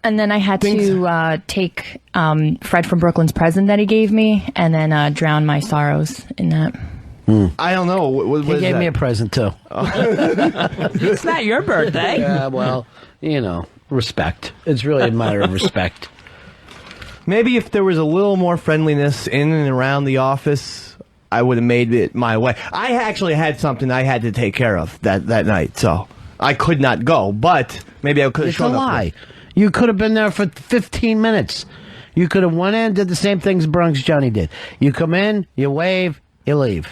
And then I had to take Fred from Brooklyn's present that he gave me and then drown my sorrows in that. I don't know. What he gave me a present, too. It's not your birthday. Yeah, well, respect. It's really a matter of respect. Maybe if there was a little more friendliness in and around the office, I would have made it my way. I actually had something I had to take care of that night, so I could not go. But maybe I could have shown up. It's a lie. You could have been there for 15 minutes. You could have went in, did the same things Bronx Johnny did. You come in, you wave, you leave.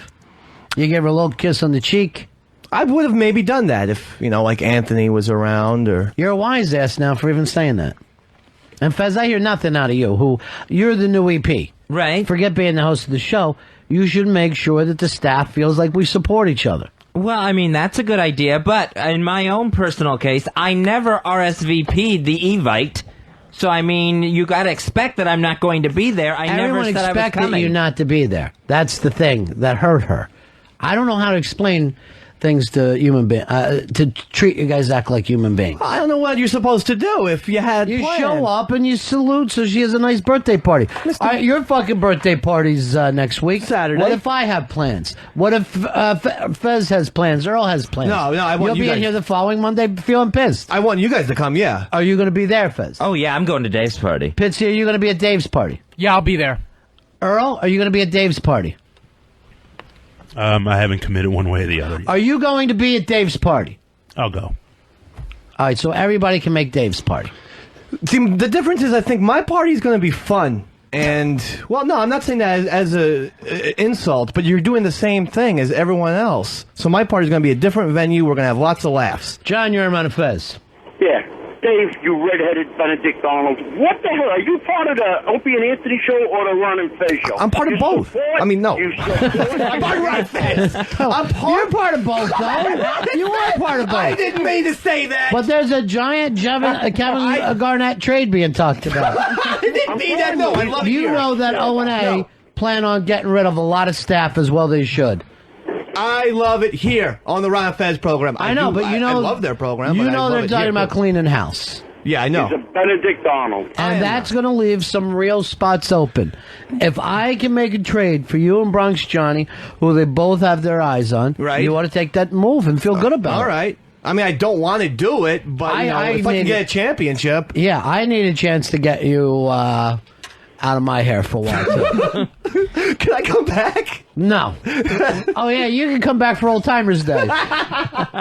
You give her a little kiss on the cheek. I would have maybe done that if, like Anthony was around or... You're a wise ass now for even saying that. And Fez, I hear nothing out of you, you're the new EP. Right. Forget being the host of the show. You should make sure that the staff feels like we support each other. Well, I mean, that's a good idea, but in my own personal case, I never RSVP'd the Evite. So, I mean, you gotta expect that I'm not going to be there. Everyone never said I was expected coming. you not to be there. That's the thing that hurt her. I don't know how to explain things to human beings, to treat you guys act like human beings. I don't know what you're supposed to do if you had You planned. show up and you salute so she has a nice birthday party. Your fucking birthday party's next week. Saturday. What if I have plans? What if Fez has plans? Earl has plans? No, I want You'll you be guys. in here the following Monday feeling pissed. I want you guys to come, yeah. Are you going to be there, Fez? Oh, yeah, I'm going to Dave's party. Pitsy, are you going to be at Dave's party? Yeah, I'll be there. Earl, are you going to be at Dave's party? I haven't committed one way or the other yet. Are you going to be at Dave's party? I'll go. All right, so everybody can make Dave's party. See, the difference is I think my party's going to be fun. And, well, no, I'm not saying that as a insult, but you're doing the same thing as everyone else. So my party's going to be a different venue. We're going to have lots of laughs. John, you're on Fez. Yeah. Dave, you red-headed Benedict Arnold. What the hell? Are you part of the Opie and Anthony show or the Ron and Fez show? I'm part of both. I mean, no. I'm part of Ron and Fez. You're part of both, though. You are part of both. I didn't mean to say that. But there's a giant Kevin Garnett trade being talked about. I didn't mean that. No, I love it You here. know that O&A plan on getting rid of a lot of staff as well they should. I love it here on the Ron Fez program. I know, but you know... I love their program. You but I know love they're it talking here, about too. cleaning house. Yeah, I know. He's a Benedict Arnold. And that's going to leave some real spots open. If I can make a trade for you and Bronx Johnny, who they both have their eyes on, right. You want to take that move and feel good about it. All right. I mean, I don't want to do it, but if I can get a championship. Yeah, I need a chance to get you out of my hair for a while, too. Can I come back? No. Oh, yeah, you can come back for Old Timers Day.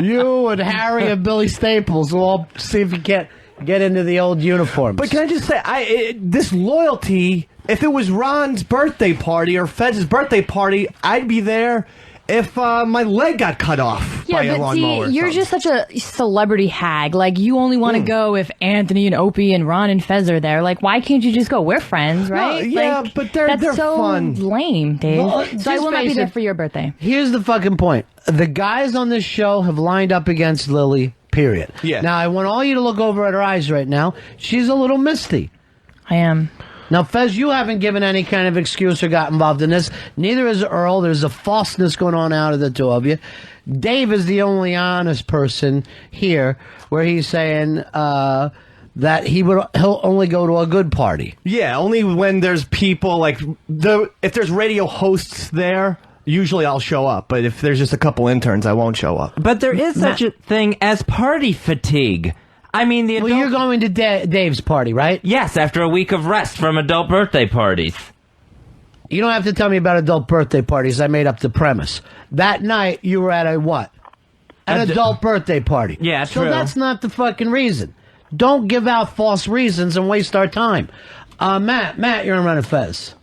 You and Harry and Billy Staples will all see if you can't get into the old uniforms. But can I just say, this loyalty, if it was Ron's birthday party or Fez's birthday party, I'd be there if my leg got cut off by a lawnmower. You're just such a celebrity hag. Like, you only want to go if Anthony and Opie and Ron and Fez are there. Like, why can't you just go? We're friends, right? No, yeah, like, but they're so fun. Lame, Dave. Well, so I will not be face there it, for your birthday. Here's the fucking point. The guys on this show have lined up against Lilly, period. Yeah. Now, I want all you to look over at her eyes right now. She's a little misty. I am. Now, Fez, you haven't given any kind of excuse or got involved in this. Neither has Earl. There's a falseness going on out of the two of you. Dave is the only honest person here where he's saying that he'll only go to a good party. Yeah, only when there's people like if there's radio hosts there, usually I'll show up. But if there's just a couple interns, I won't show up. But there is such a thing as party fatigue. I mean, the adult... Well, you're going to Dave's party, right? Yes, after a week of rest from adult birthday parties. You don't have to tell me about adult birthday parties. I made up the premise. That night, you were at a what? An adult birthday party. Yeah, so true. that's not the fucking reason. Don't give out false reasons and waste our time. Matt, you're on Run Fez.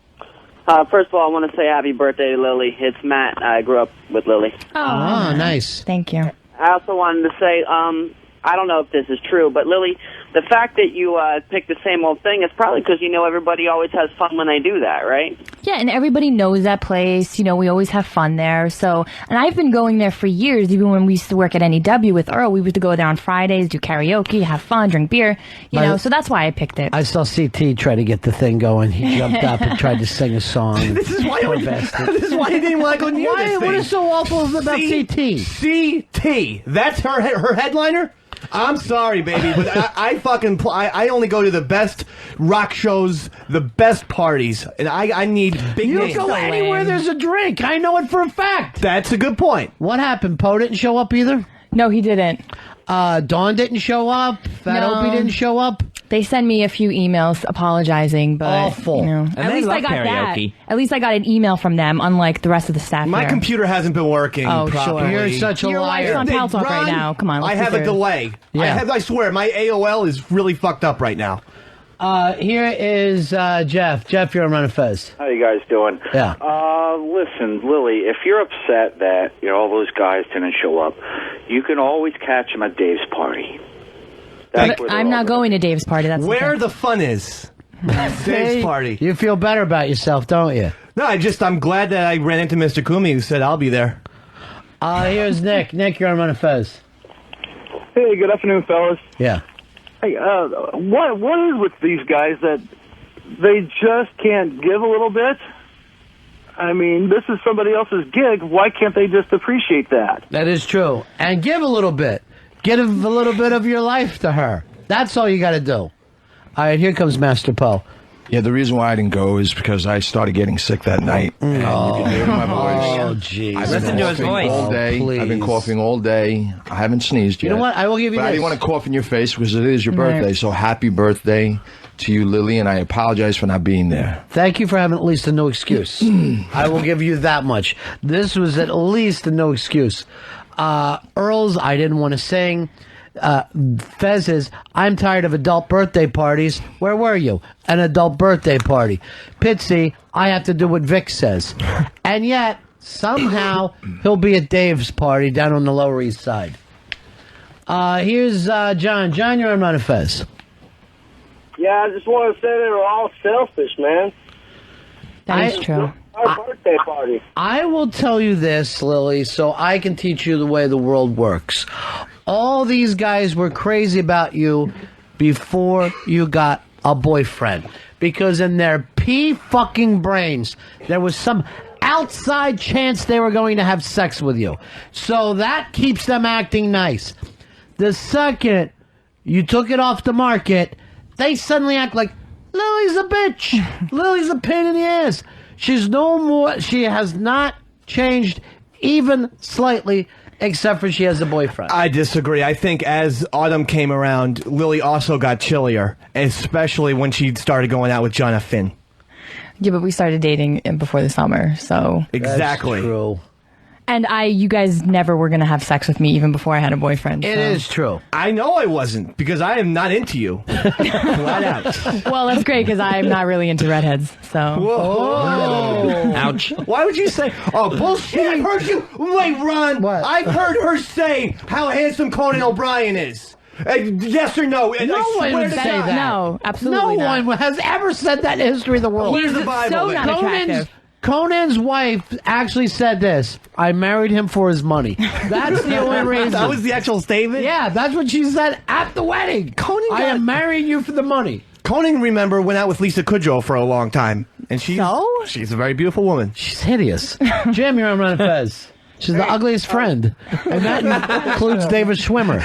First of all, I want to say happy birthday to Lily. It's Matt. I grew up with Lily. Oh, nice. Thank you. I also wanted to say, I don't know if this is true, but Lily, the fact that you pick the same old thing is probably because you know everybody always has fun when they do that, right? Yeah, and everybody knows that place. You know, we always have fun there. So, and I've been going there for years. Even when we used to work at NEW with Earl, we used to go there on Fridays, do karaoke, have fun, drink beer. You know, so that's why I picked it. I saw CT try to get the thing going. He jumped up and tried to sing a song. This is why he didn't want to go near this thing. What is so awful about CT? CT. That's her headliner? I'm sorry, baby, but I only go to the best rock shows, the best parties, and I need big names. You go anywhere there's a drink. I know it for a fact. That's a good point. What happened? Poe didn't show up either? No, he didn't. Dawn didn't show up? Fat Opie didn't show up? They sent me a few emails apologizing, but awful. You know, at least I got karaoke. That. At least I got an email from them, unlike the rest of the staff. My computer hasn't been working. Oh, properly. sure. You're such a liar. Your wife's on Pal Talk right now. Come on. I have a delay. Yeah. I swear, my AOL is really fucked up right now. Here is Jeff. Jeff, you're on Run of Fez. How you guys doing? Yeah. Listen, Lily, if you're upset that all those guys didn't show up, you can always catch them at Dave's party. I'm not going to Dave's party. That's where the fun is. Dave's party. You feel better about yourself, don't you? No, I'm glad that I ran into Mr. Kumi who said I'll be there. Here's Nick. Nick, you're on Run of Fez. Hey, good afternoon, fellas. Yeah. Hey, what is with these guys that they just can't give a little bit? I mean, this is somebody else's gig. Why can't they just appreciate that? That is true. And give a little bit. Give a little bit of your life to her. That's all you got to do. All right, here comes Master Poe. Yeah, the reason why I didn't go is because I started getting sick that night. And you can hear my voice. Oh, jeez. Listen to his voice. All day. I've been coughing all day. I haven't sneezed yet. You know what? I will give you but this. I didn't want to cough in your face because it is your birthday. So happy birthday to you, Lily, and I apologize for not being there. Thank you for having at least a no excuse. I will give you that much. This was at least a no excuse. Earl's, I didn't want to sing. Fez's, I'm tired of adult birthday parties. Where were you? An adult birthday party. Pitsy, I have to do what Vic says. And yet, somehow, he'll be at Dave's party down on the Lower East Side. Here's John. John, you're on Run of Fez. Yeah, I just want to say they were all selfish, man. That is true. Our birthday party. I will tell you this, Lily, so I can teach you the way the world works. All these guys were crazy about you before you got a boyfriend. Because in their fucking brains, there was some outside chance they were going to have sex with you. So that keeps them acting nice. The second you took it off the market, they suddenly act like, Lily's a bitch. Lily's a pain in the ass. She's no more, she has not changed even slightly, except for she has a boyfriend. I disagree. I think as autumn came around, Lily also got chillier, especially when she started going out with Jonathan. Yeah, but we started dating before the summer, so. Exactly. That's true. And you guys never were going to have sex with me even before I had a boyfriend. It is true. I know I wasn't, because I am not into you. Flat out. Well, that's great, because I'm not really into redheads, so. Whoa. Ouch. Why would you say, oh, bullshit, I've heard you. Wait, Ron. What? I've heard her say how handsome Conan O'Brien is. Yes or no? No one would say that. No, absolutely No not. one has ever said that in the history of the world. Where's the Bible? So then? not attractive. Conan's wife actually said this. I married him for his money. That's the only reason. That was the actual statement? Yeah, that's what she said at the wedding. I am marrying you for the money. Conan, remember, went out with Lisa Kudrow for a long time. And she's a very beautiful woman. She's hideous. Jim, you're on Run of Fez. She's the ugliest friend. And that includes David Schwimmer.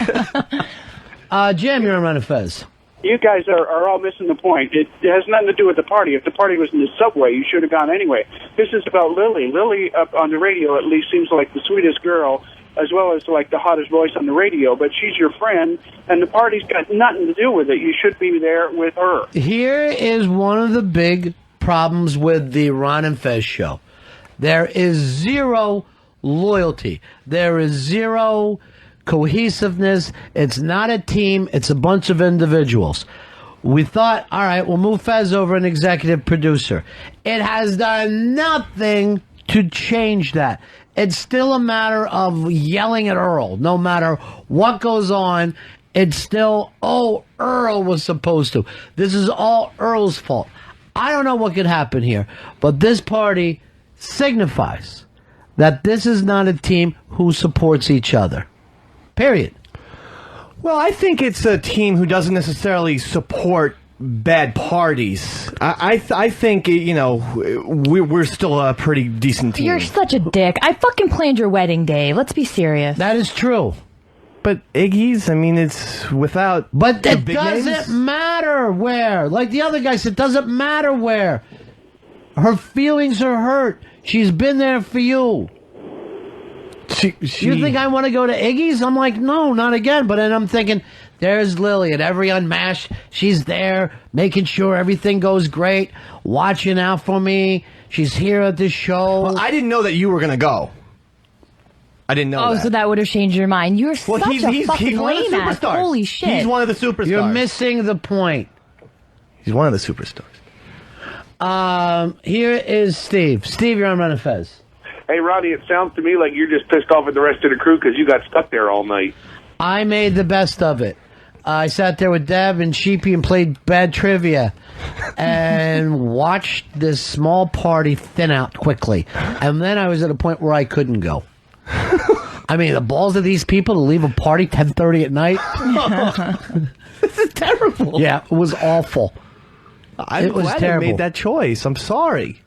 Jim, you're on Run of Fez. You guys are all missing the point. It has nothing to do with the party. If the party was in the subway, you should have gone anyway. This is about Lily. Lily, up on the radio, at least seems like the sweetest girl, as well as like the hottest voice on the radio. But she's your friend, and the party's got nothing to do with it. You should be there with her. Here is one of the big problems with the Ron and Fez show. There is zero loyalty. There is zero cohesiveness. It's not a team. It's a bunch of individuals. We thought, all right, we'll move Fez over an executive producer. It has done nothing to change that. It's still a matter of yelling at Earl, no matter what goes on. it's still, Earl was supposed to. This is all Earl's fault. I don't know what could happen here, but this party signifies that this is not a team who supports each other. Period. Well, I think it's a team who doesn't necessarily support bad parties. I think, we're still a pretty decent team. You're such a dick. I fucking planned your wedding, Dave. Let's be serious. That is true. But Iggy's, it's without. But it doesn't matter where. Like the other guy said, it doesn't matter where. Her feelings are hurt. She's been there for you. You think I want to go to Iggy's? I'm like, no, not again. But then I'm thinking, there's Lily at every Unmasked. She's there, making sure everything goes great, watching out for me. She's here at the show. Well, I didn't know that you were going to go. I didn't know that. So that would have changed your mind. You're such a fucking lame ass. Holy shit. He's one of the superstars. You're missing the point. He's one of the superstars. Here is Steve. Steve, you're on Ron and Fez. Hey, Ronnie, it sounds to me like you're just pissed off at the rest of the crew because you got stuck there all night. I made the best of it. I sat there with Deb and Sheepy and played bad trivia and watched this small party thin out quickly. And then I was at a point where I couldn't go. The balls of these people to leave a party 10:30 at night. This is terrible. Yeah, it was awful. I'm glad I made that choice. I'm sorry.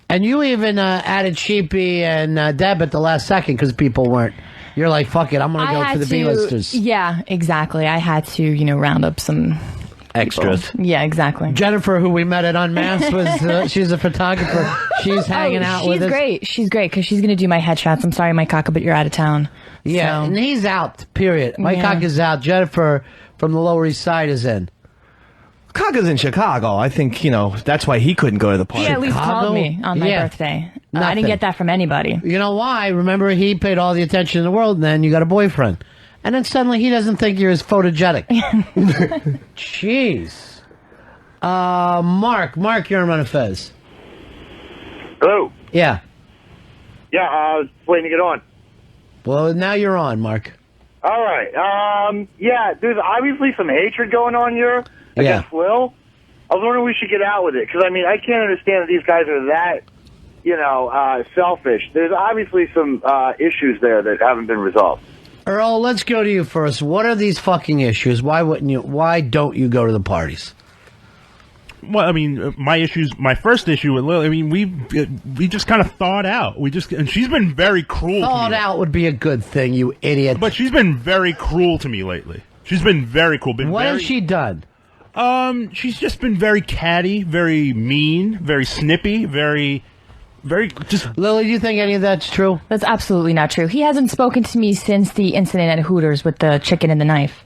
And you even added Sheepy and Deb at the last second because people weren't. You're like, fuck it, I'm going to go for the B-listers. Yeah, exactly. I had to, round up some extras. People. Yeah, exactly. Jennifer, who we met at Unmasked, was she's a photographer. She's hanging out with us. She's great. She's great because she's going to do my headshots. I'm sorry, Mike Kaka, but you're out of town. Yeah, and he's out, period. Mike Kaka is out. Jennifer from the Lower East Side is in. Kaka's in Chicago. I think, that's why he couldn't go to the party. He at least called me on my birthday. I didn't get that from anybody. You know why? Remember, he paid all the attention in the world, and then you got a boyfriend. And then suddenly he doesn't think you're as photogenic. Jeez. Mark, you're on Ron and Fez. Hello. Yeah. Yeah, I was waiting to get on. Well, now you're on, Mark. All right. Yeah, there's obviously some hatred going on here against Will. I was wondering if we should get out with it, because, I can't understand that these guys are that, selfish. There's obviously some issues there that haven't been resolved. Earl, let's go to you first. What are these fucking issues? Why don't you go to the parties? Well, my first issue with Lily, we just kind of thawed out. And she's been very cruel. Thawed out would be a good thing, you idiot. But she's been very cruel to me lately. She's been very cruel. What has she done? She's just been very catty, very mean, very snippy, very just... Lily, do you think any of that's true? That's absolutely not true. He hasn't spoken to me since the incident at Hooters with the chicken and the knife.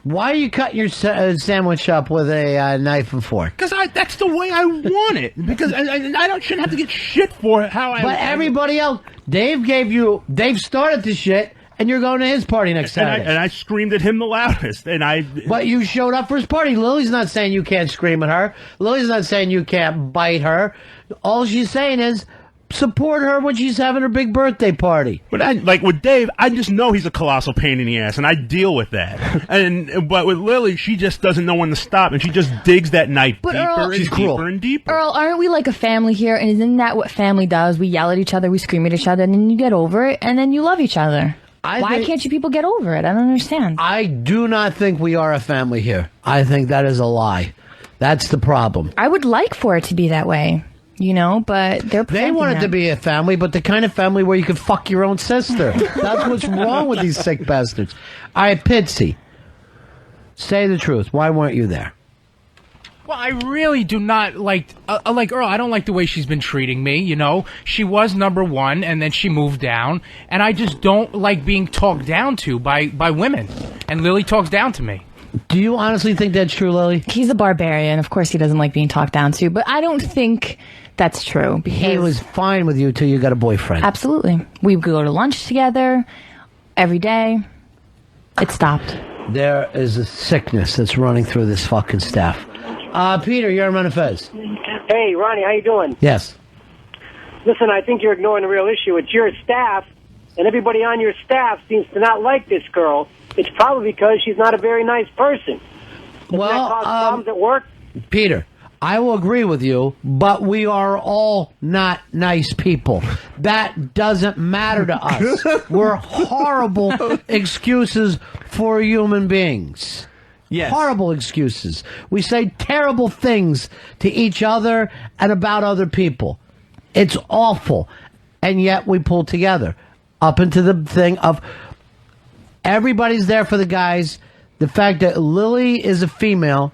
Why are you cutting your sandwich up with a knife and fork? Because that's the way I want it. Because I shouldn't have to get shit for how I... But everybody else... Dave started the shit, and you're going to his party next Saturday. And I screamed at him the loudest. But you showed up for his party. Lily's not saying you can't scream at her. Lily's not saying you can't bite her. All she's saying is support her when she's having her big birthday party. But like with Dave, I just know he's a colossal pain in the ass, and I deal with that. But with Lily, she just doesn't know when to stop, and she just digs that knife deeper and deeper. Earl, aren't we like a family here? And isn't that what family does? We yell at each other, we scream at each other, and then you get over it, and then you love each other. Why can't you people get over it? I don't understand. I do not think we are a family here. I think that is a lie. That's the problem. I would like for it to be that way. But they want it to be a family, but the kind of family where you can fuck your own sister. That's what's wrong with these sick bastards. All right, Pitsy, say the truth. Why weren't you there? Well, I really do not like Earl. I don't like the way she's been treating me. She was number one, and then she moved down, and I just don't like being talked down to by women. And Lily talks down to me. Do you honestly think that's true, Lily? He's a barbarian. Of course, he doesn't like being talked down to, but I don't think that's true. He was fine with you till you got a boyfriend. Absolutely. We go to lunch together every day. It stopped. There is a sickness that's running through this fucking staff. Peter, you're on Ron and Fez. Hey, Ronnie, how you doing? Yes. Listen, I think you're ignoring the real issue. It's your staff, and everybody on your staff seems to not like this girl. it's probably because she's not a very nice person. Doesn't that cause problems at work? Peter, I will agree with you, but we are all not nice people. That doesn't matter to us. We're horrible excuses for human beings. Yes. Horrible excuses. We say terrible things to each other and about other people. It's awful. And yet we pull together. Up into the thing of everybody's there for the guys. The fact that Lily is a female,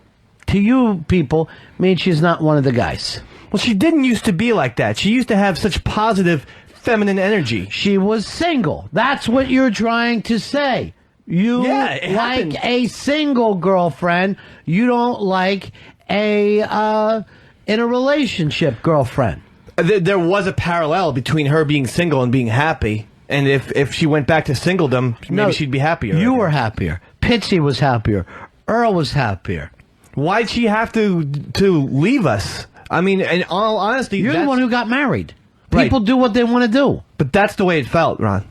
to you people, means she's not one of the guys. Well, she didn't used to be like that. She used to have such positive feminine energy. She was single. That's what you're trying to say. You like happened. a single girlfriend. You don't like a in a relationship girlfriend. There was a parallel between her being single and being happy. And if she went back to singledom, maybe she'd be happier. You were happier. Pitsy was happier. Earl was happier. Why'd she have to leave us? I mean, in all honesty, you're the one who got married. Right. People do what they want to do. But that's the way it felt, Ron.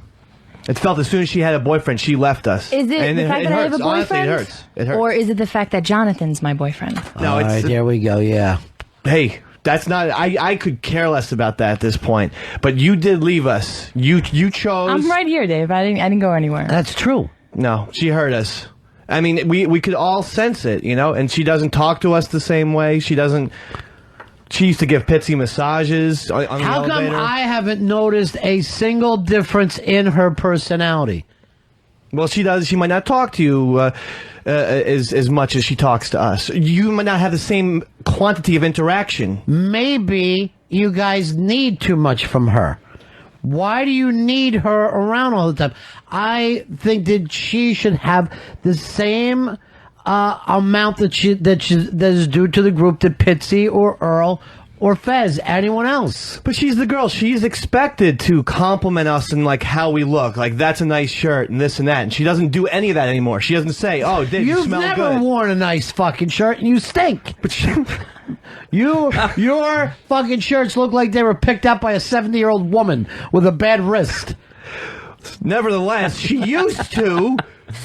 It felt as soon as she had a boyfriend, she left us. Is it the fact that I have a boyfriend? Honestly, it hurts. It hurts. Or is it the fact that Jonathan's my boyfriend? No, All right, there we go, yeah. Hey, that's not... I could care less about that at this point. But you did leave us. You chose... I'm right here, Dave. I didn't go anywhere. That's true. No, she hurt us. I mean, we could all sense it, you know? And she doesn't talk to us the same way. She doesn't... She used to give Pitsy massages on the How come elevator. I haven't noticed a single difference in her personality? Well, she does. She might not talk to you as much as she talks to us. You might not have the same quantity of interaction. Maybe you guys need too much from her. Why do you need her around all the time? I think that she should have the same amount that is due to the group that Pitsy or Earl or Fez, anyone else. But she's the girl. She's expected to compliment us in like how we look. Like, that's a nice shirt and this and that. And she doesn't do any of that anymore. She doesn't say, "Oh, Dave, you smell good." You've never worn a nice fucking shirt and you stink. But your fucking shirts look like they were picked up by a 70-year-old woman with a bad wrist. Nevertheless, she used to.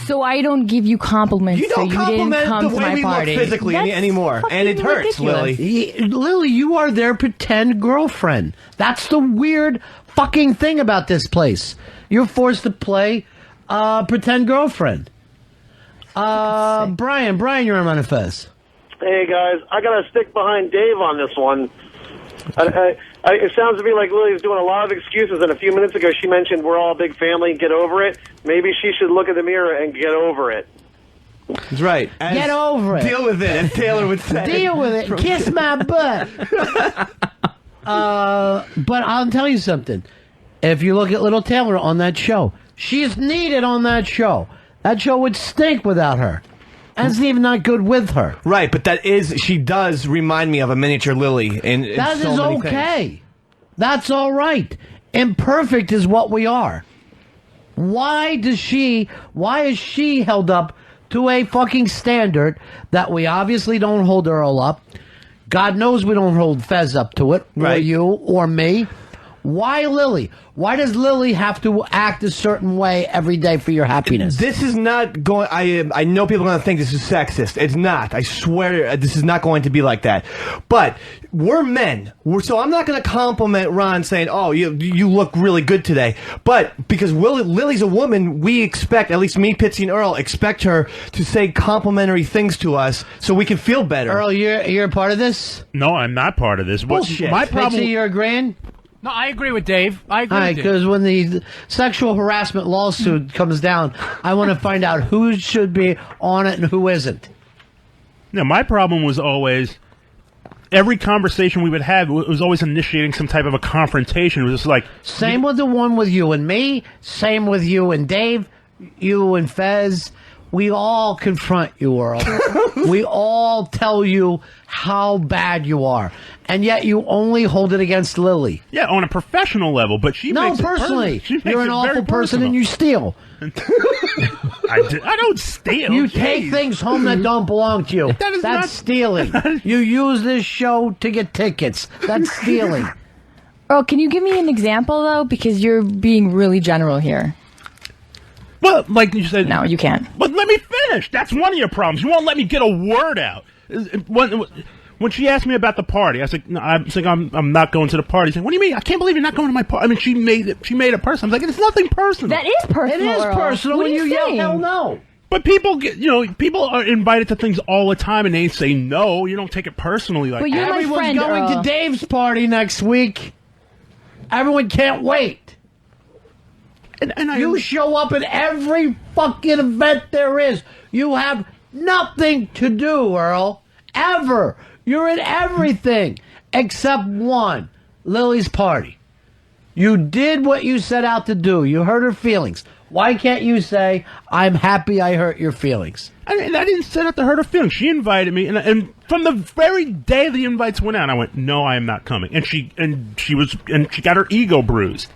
So I don't give you compliments. You don't so compliment didn't come the to way my we party. look physically anymore, and it hurts, ridiculous. Lily. Lily, you are their pretend girlfriend. That's the weird fucking thing about this place. You're forced to play pretend girlfriend. Brian, you're on Fez. Hey guys, I gotta stick behind Dave on this one. It sounds to me like Lily's doing a lot of excuses, and a few minutes ago she mentioned we're all a big family, get over it. Maybe she should look in the mirror and get over it. That's right. Get over it. Deal with it, as Taylor would say. Deal with it. Kiss my butt. But I'll tell you something. If you look at little Taylor on that show, she's needed on that show. That show would stink without her. And it's even not good with her. Right, but she does remind me of a miniature Lily. That is okay. That's all right. Imperfect is what we are. Why is she held up to a fucking standard that we obviously don't hold Earl up? God knows we don't hold Fez up to it, or you, or me. Why Lily? Why does Lily have to act a certain way every day for your happiness? This is not going... I know people are going to think this is sexist. It's not. I swear this is not going to be like that. But we're men. So I'm not going to compliment Ron saying, "Oh, you look really good today." But because Lily's a woman, we expect, at least me, Pitsy, and Earl, expect her to say complimentary things to us so we can feel better. Earl, you're a part of this? No, I'm not part of this. Bullshit. My problem... Pitsy, you're agreeing? No, I agree with Dave. I agree with Dave. Because when the sexual harassment lawsuit comes down, I want to find out who should be on it and who isn't. No, my problem was always every conversation we would have was always initiating some type of a confrontation. It was just like... Same with the one with you and me. Same with you and Dave. You and Fez. We all confront you, Earl. We all tell you how bad you are. And yet you only hold it against Lily. Yeah, on a professional level, but she makes personally. She makes You're an awful person and you steal. I don't steal. You take things home that don't belong to you. That's stealing. You use this show to get tickets. That's stealing. Earl, can you give me an example, though? Because you're being really general here. Well, like you said... No, you can't. But let me finish. That's one of your problems. You won't let me get a word out. When she asked me about the party, I said, no, I'm not going to the party. She's like, what do you mean? I can't believe you're not going to my party. I mean, she made it personal. I was like, it's nothing personal. That is personal. It is Earl. personal What when are you saying? yell hell no. But people people are invited to things all the time, and they say no. You don't take it personally like But that. you're my Everyone's friend, going Earl. to Dave's party next week. Everyone can't wait. And you show up at every fucking event there is. You have nothing to do, Earl. Ever. You're in everything except one, Lily's party. You did what you set out to do. You hurt her feelings. Why can't you say, I'm happy I hurt your feelings? I didn't set out to hurt her feelings. She invited me, and from the very day the invites went out, I went, no, I am not coming. And she got her ego bruised.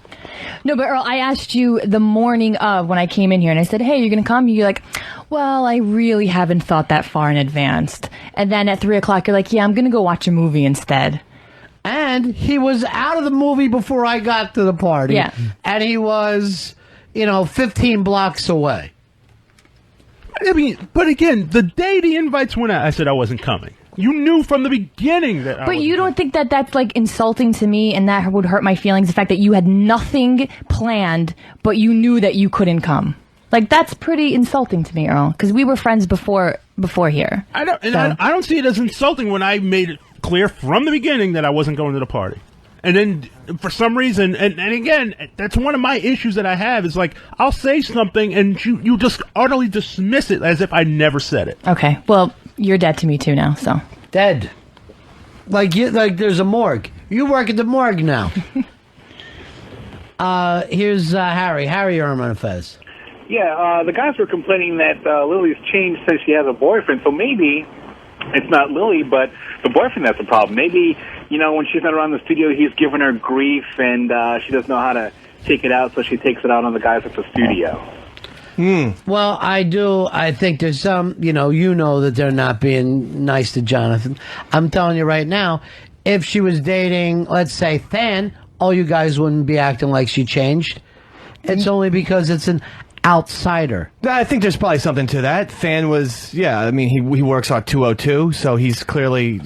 No, but Earl, I asked you the morning of when I came in here, and I said, hey, you're going to come? You're like, well, I really haven't thought that far in advance. And then at 3 o'clock, you're like, yeah, I'm going to go watch a movie instead. And he was out of the movie before I got to the party. Yeah. And he was, 15 blocks away. I mean, but again, the day the invites went out, I said I wasn't coming. You knew from the beginning that But you don't think that that's, like, insulting to me and that would hurt my feelings, the fact that you had nothing planned, but you knew that you couldn't come? Like, that's pretty insulting to me, Earl, because we were friends before here. I don't see it as insulting when I made it clear from the beginning that I wasn't going to the party. And then, for some reason, and again, that's one of my issues that I have, is like, I'll say something and you just utterly dismiss it as if I never said it. Okay, well, you're dead to me too now, so. Dead. Like there's a morgue. You work at the morgue now. Here's Harry. Harry Erman Fez. Yeah, the guys were complaining that Lily's changed since she has a boyfriend, so maybe it's not Lily, but the boyfriend that's the problem. Maybe, when she's not around the studio, he's giving her grief, and she doesn't know how to take it out, so she takes it out on the guys at the studio. Well, I think there's some, you know that they're not being nice to Jonathan. I'm telling you right now, if she was dating, let's say, Than, all you guys wouldn't be acting like she changed. It's only because it's an outsider. I think there's probably something to that. Than was, he works on 202, so he's clearly,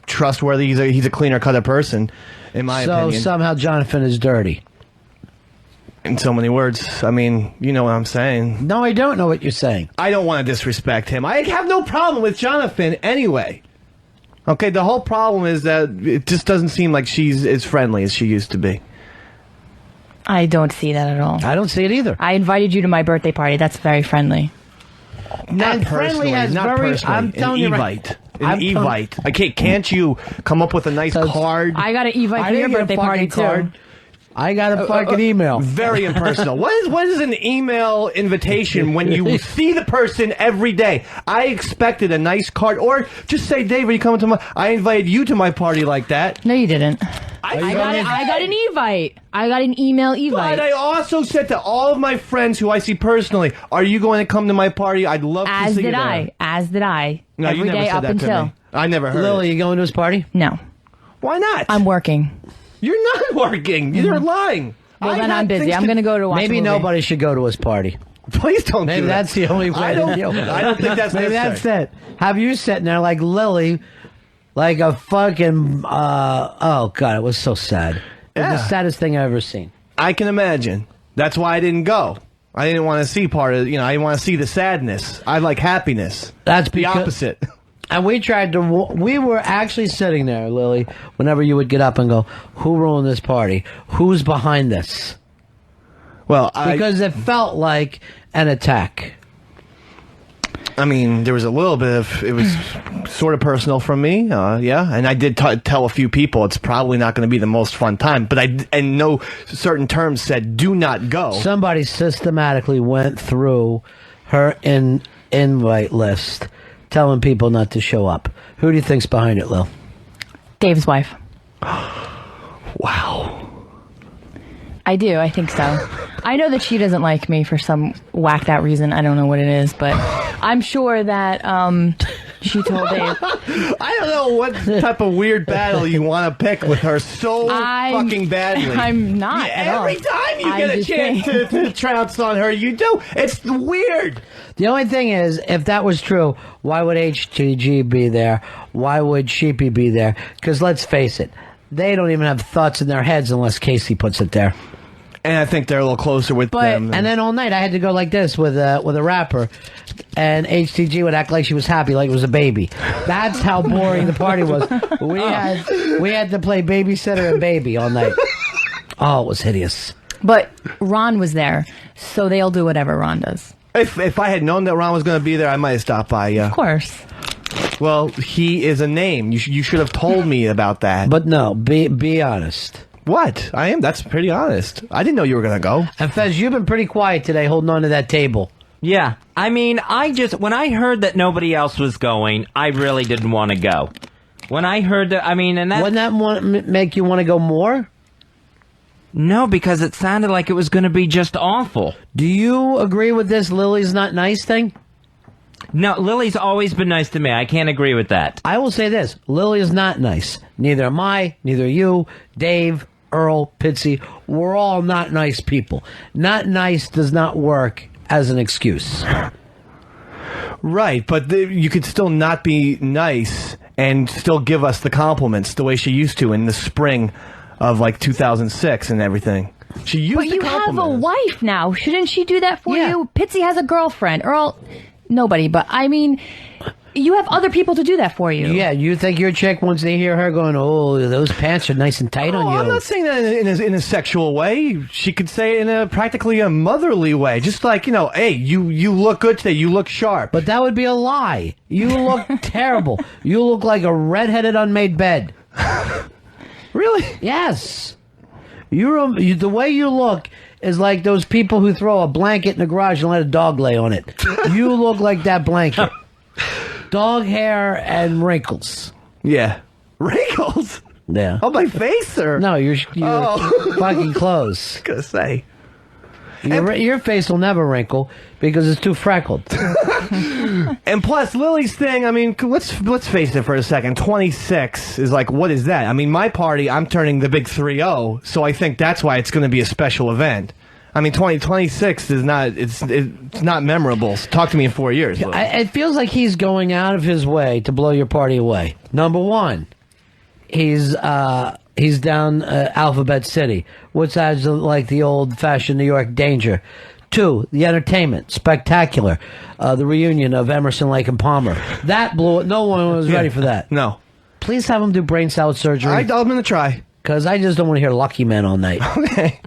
trustworthy. He's a cleaner-cutter person, in my opinion. So somehow Jonathan is dirty. In so many words. I mean, you know what I'm saying. No, I don't know what you're saying. I don't want to disrespect him. I have no problem with Jonathan anyway. Okay, the whole problem is that it just doesn't seem like she's as friendly as she used to be. I don't see that at all. I don't see it either. I invited you to my birthday party. That's very friendly. Not personally. Not personally. I'm telling you right. An Evite. Okay, can't you come up with a nice card? I got an Evite for your birthday party too. I got a fucking email. Very impersonal. What is an email invitation when you see the person every day? I expected a nice card, or just say, Dave, are you coming to my... I invited you to my party like that. No, you didn't. I got an Evite. I got an email Evite. But I also said to all of my friends who I see personally, are you going to come to my party? I'd love to see you there. As did I. No, every you never day said up that until. to me. I never heard Lily, it. you going to his party? No. Why not? I'm working. You're not working. You're lying. Well, then I'm busy. I'm going to go to watch a Maybe movie. nobody should go to his party. Please don't Maybe do that. that's the only way to deal with it. I don't think that's Maybe necessary. that's it. Have you sitting there like Lily, like a fucking, oh God, it was so sad. It was the saddest thing I've ever seen. I can imagine. That's why I didn't go. I didn't want to see part of, I didn't want to see the sadness. I like happiness. That's the opposite. And we were actually sitting there, Lily, whenever you would get up and go, who ruined this party? Who's behind this? Well, because it felt like an attack. I mean, there was a little bit of, it was sort of personal from me, yeah. And I did tell a few people it's probably not going to be the most fun time, but in no certain terms said, do not go. Somebody systematically went through her invite list, telling people not to show up. Who do you think's behind it, Lil? Dave's wife. Wow. I do. I think so. I know that she doesn't like me for some whacked out reason. I don't know what it is, but I'm sure that She told Dave. I don't know what type of weird battle you want to pick with her so fucking badly. I'm not at all. Every time you get a chance to trounce on her, you do. It's weird. The only thing is, if that was true, why would HTG be there? Why would Sheepy be there? Because let's face it, they don't even have thoughts in their heads unless Casey puts it there. And I think they're a little closer with them. And then all night I had to go like this with a rapper, and HTG would act like she was happy, like it was a baby. That's how boring the party was. We had to play babysitter and baby all night. Oh, it was hideous. But Ron was there, so they'll do whatever Ron does. If I had known that Ron was going to be there, I might have stopped by. Of course. Well, he is a name. You should have told me about that. But no, be honest. What? I am. That's pretty honest. I didn't know you were going to go. And Fez, you've been pretty quiet today holding on to that table. Yeah. I mean, when I heard that nobody else was going, I really didn't want to go. When I heard that, wouldn't that make you want to go more? No, because it sounded like it was going to be just awful. Do you agree with this Lily's not nice thing? No, Lily's always been nice to me. I can't agree with that. I will say this. Lily is not nice. Neither am I, neither are you, Dave, Earl, Pitsy. We're all not nice people. Not nice does not work as an excuse. Right, but you could still not be nice and still give us the compliments the way she used to in the spring of like 2006 and everything. She used But you have a wife now. Shouldn't she do that for you? Pitsy has a girlfriend. Earl, nobody. But I mean, you have other people to do that for you. Yeah, you think your chick, once they hear her going, oh, those pants are nice and tight on you. I'm not saying that in a sexual way. She could say it in a practically a motherly way. Just like, hey, you look good today. You look sharp. But that would be a lie. You look terrible. You look like a redheaded unmade bed. Really? Yes. The way you look is like those people who throw a blanket in the garage and let a dog lay on it. You look like that blanket. Dog hair and wrinkles. Yeah. Wrinkles? Yeah. On my face, or? No, you're fucking close. I was gonna say. Your face will never wrinkle because it's too freckled. And plus, Lily's thing, let's face it for a second. 26 is like, what is that? My party, I'm turning the big 3-0, so I think that's why it's going to be a special event. 2026 is not, it's not memorable. Talk to me in 4 years. It feels like he's going out of his way to blow your party away. Number one, he's down Alphabet City, which has like the old-fashioned New York danger. 2, the entertainment, spectacular. The reunion of Emerson, Lake and Palmer. That blew it. No one was ready for that. No. Please have him do brain salad surgery. I'm going to try. Because I just don't want to hear Lucky Men all night. Okay.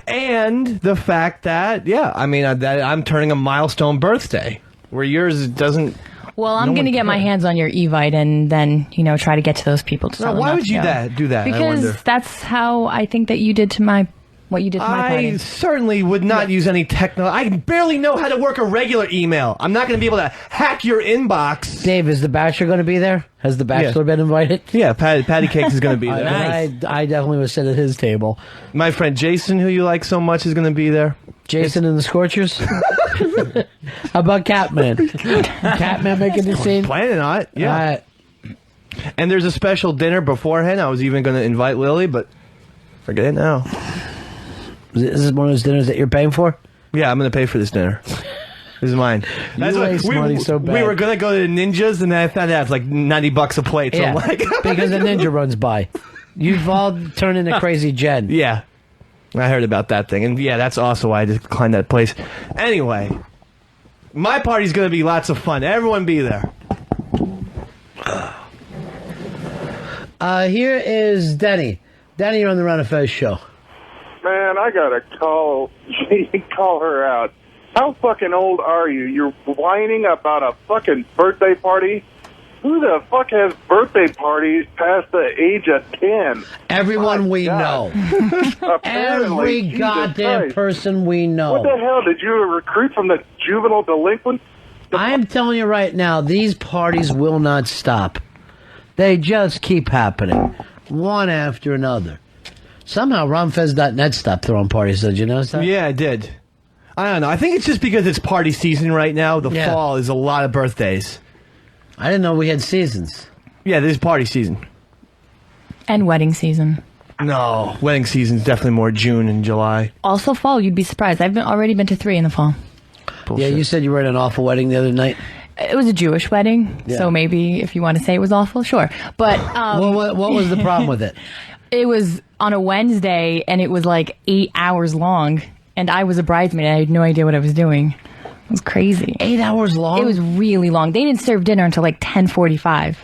And the fact that, that I'm turning a milestone birthday, where yours doesn't... Well, I'm going to get my hands on your Evite and then, try to get to those people to tell them why not would to you go. do that? Because that's how I think that you did to what you did to my party. I certainly would not use any I barely know how to work a regular email. I'm not going to be able to hack your inbox. Dave, is the Bachelor going to be there? Has the Bachelor been invited? Yeah, Patty Cakes is going to be there. I definitely would sit at his table. My friend Jason, who you like so much, is going to be there. Jason and the Scorchers? How about Catman? Catman making the scene? Planning on it, yeah. And there's a special dinner beforehand. I was even going to invite Lily, but forget it now. Is this one of those dinners that you're paying for? Yeah, I'm going to pay for this dinner. This is mine. That's money so bad. We were going to go to Ninjas, and then I found out it's like $90 a plate. So yeah, I'm like, because a ninja runs by. You've all turned into Crazy Jen. Yeah. I heard about that thing. And yeah, that's also why I declined that place. Anyway, my party's going to be lots of fun. Everyone be there. Here is Denny. Denny, you're on the Ron and Fez show. Man, I gotta call her out. How fucking old are you? You're whining about a fucking birthday party? Who the fuck has birthday parties past the age of 10? Everyone we know. Every goddamn person we know. What the hell? Did you recruit from the juvenile delinquent? I am telling you right now, these parties will not stop. They just keep happening. One after another. Somehow RonFez.net stopped throwing parties. Did you notice that? Yeah, I did. I don't know. I think it's just because it's party season right now. The fall is a lot of birthdays. I didn't know we had seasons. Yeah, this is party season. And wedding season. No, wedding season's definitely more June and July. Also fall, you'd be surprised. I've already been to 3 in the fall. Bullshit. Yeah, you said you were at an awful wedding the other night. It was a Jewish wedding, so maybe if you want to say it was awful, sure. But what was the problem with it? It was on a Wednesday, and it was like 8 hours long, and I was a bridesmaid. I had no idea what I was doing. It was crazy. 8 hours long? It was really long. They didn't serve dinner until like 10:45.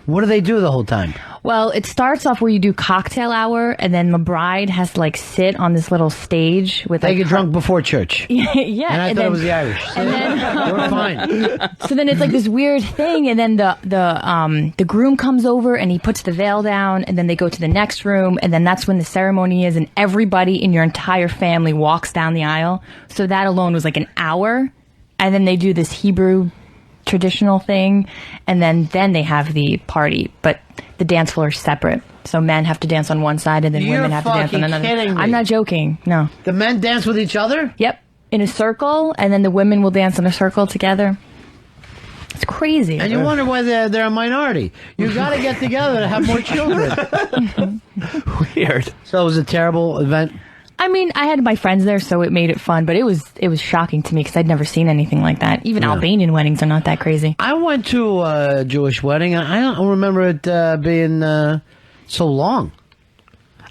What do they do the whole time? Well, it starts off where you do cocktail hour, and then the bride has to like sit on this little stage with. They get drunk before church. Yeah, and I thought it was the Irish. And then, we're fine. So then it's like this weird thing, and then the groom comes over and he puts the veil down, and then they go to the next room, and then that's when the ceremony is, and everybody in your entire family walks down the aisle. So that alone was like an hour, and then they do this Hebrew traditional thing, and then they have the party, but the dance floor is separate, so men have to dance on one side and then women have to dance on another. Kidding me. I'm not joking. No, the men dance with each other. Yep, in a circle, and then the women will dance in a circle together. It's crazy. And you wonder why they're a minority. You got to get together to have more children. Weird. So it was a terrible event. I mean, I had my friends there, so it made it fun, but it was shocking to me because I'd never seen anything like that. Even Albanian weddings are not that crazy. I went to a Jewish wedding. I don't remember it being so long.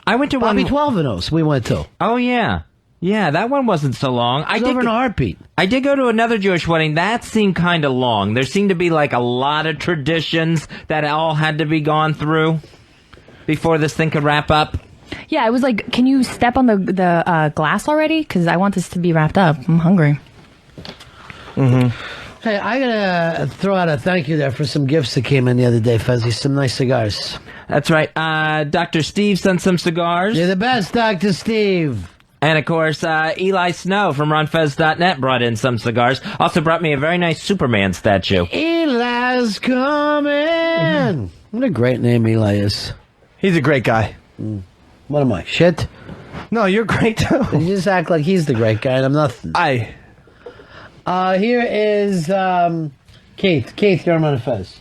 I went to Bobby 12 and those we went to. Oh, yeah. Yeah, that one wasn't so long. I did over in a heartbeat. I did go to another Jewish wedding. That seemed kind of long. There seemed to be like a lot of traditions that all had to be gone through before this thing could wrap up. Yeah, it was like, can you step on the glass already? Because I want this to be wrapped up. I'm hungry. Mm-hmm. Hey, I gotta throw out a thank you there for some gifts that came in the other day, Fezzy. Some nice cigars. That's right. Dr. Steve sent some cigars. You're the best, Dr. Steve. And, of course, Eli Snow from RonFez.net brought in some cigars. Also brought me a very nice Superman statue. Eli's coming. What a great name Eli is. He's a great guy. What am I, shit? No, you're great, too. You just act like he's the great guy, and I'm nothing. Here is Keith. Keith, you're on Fez.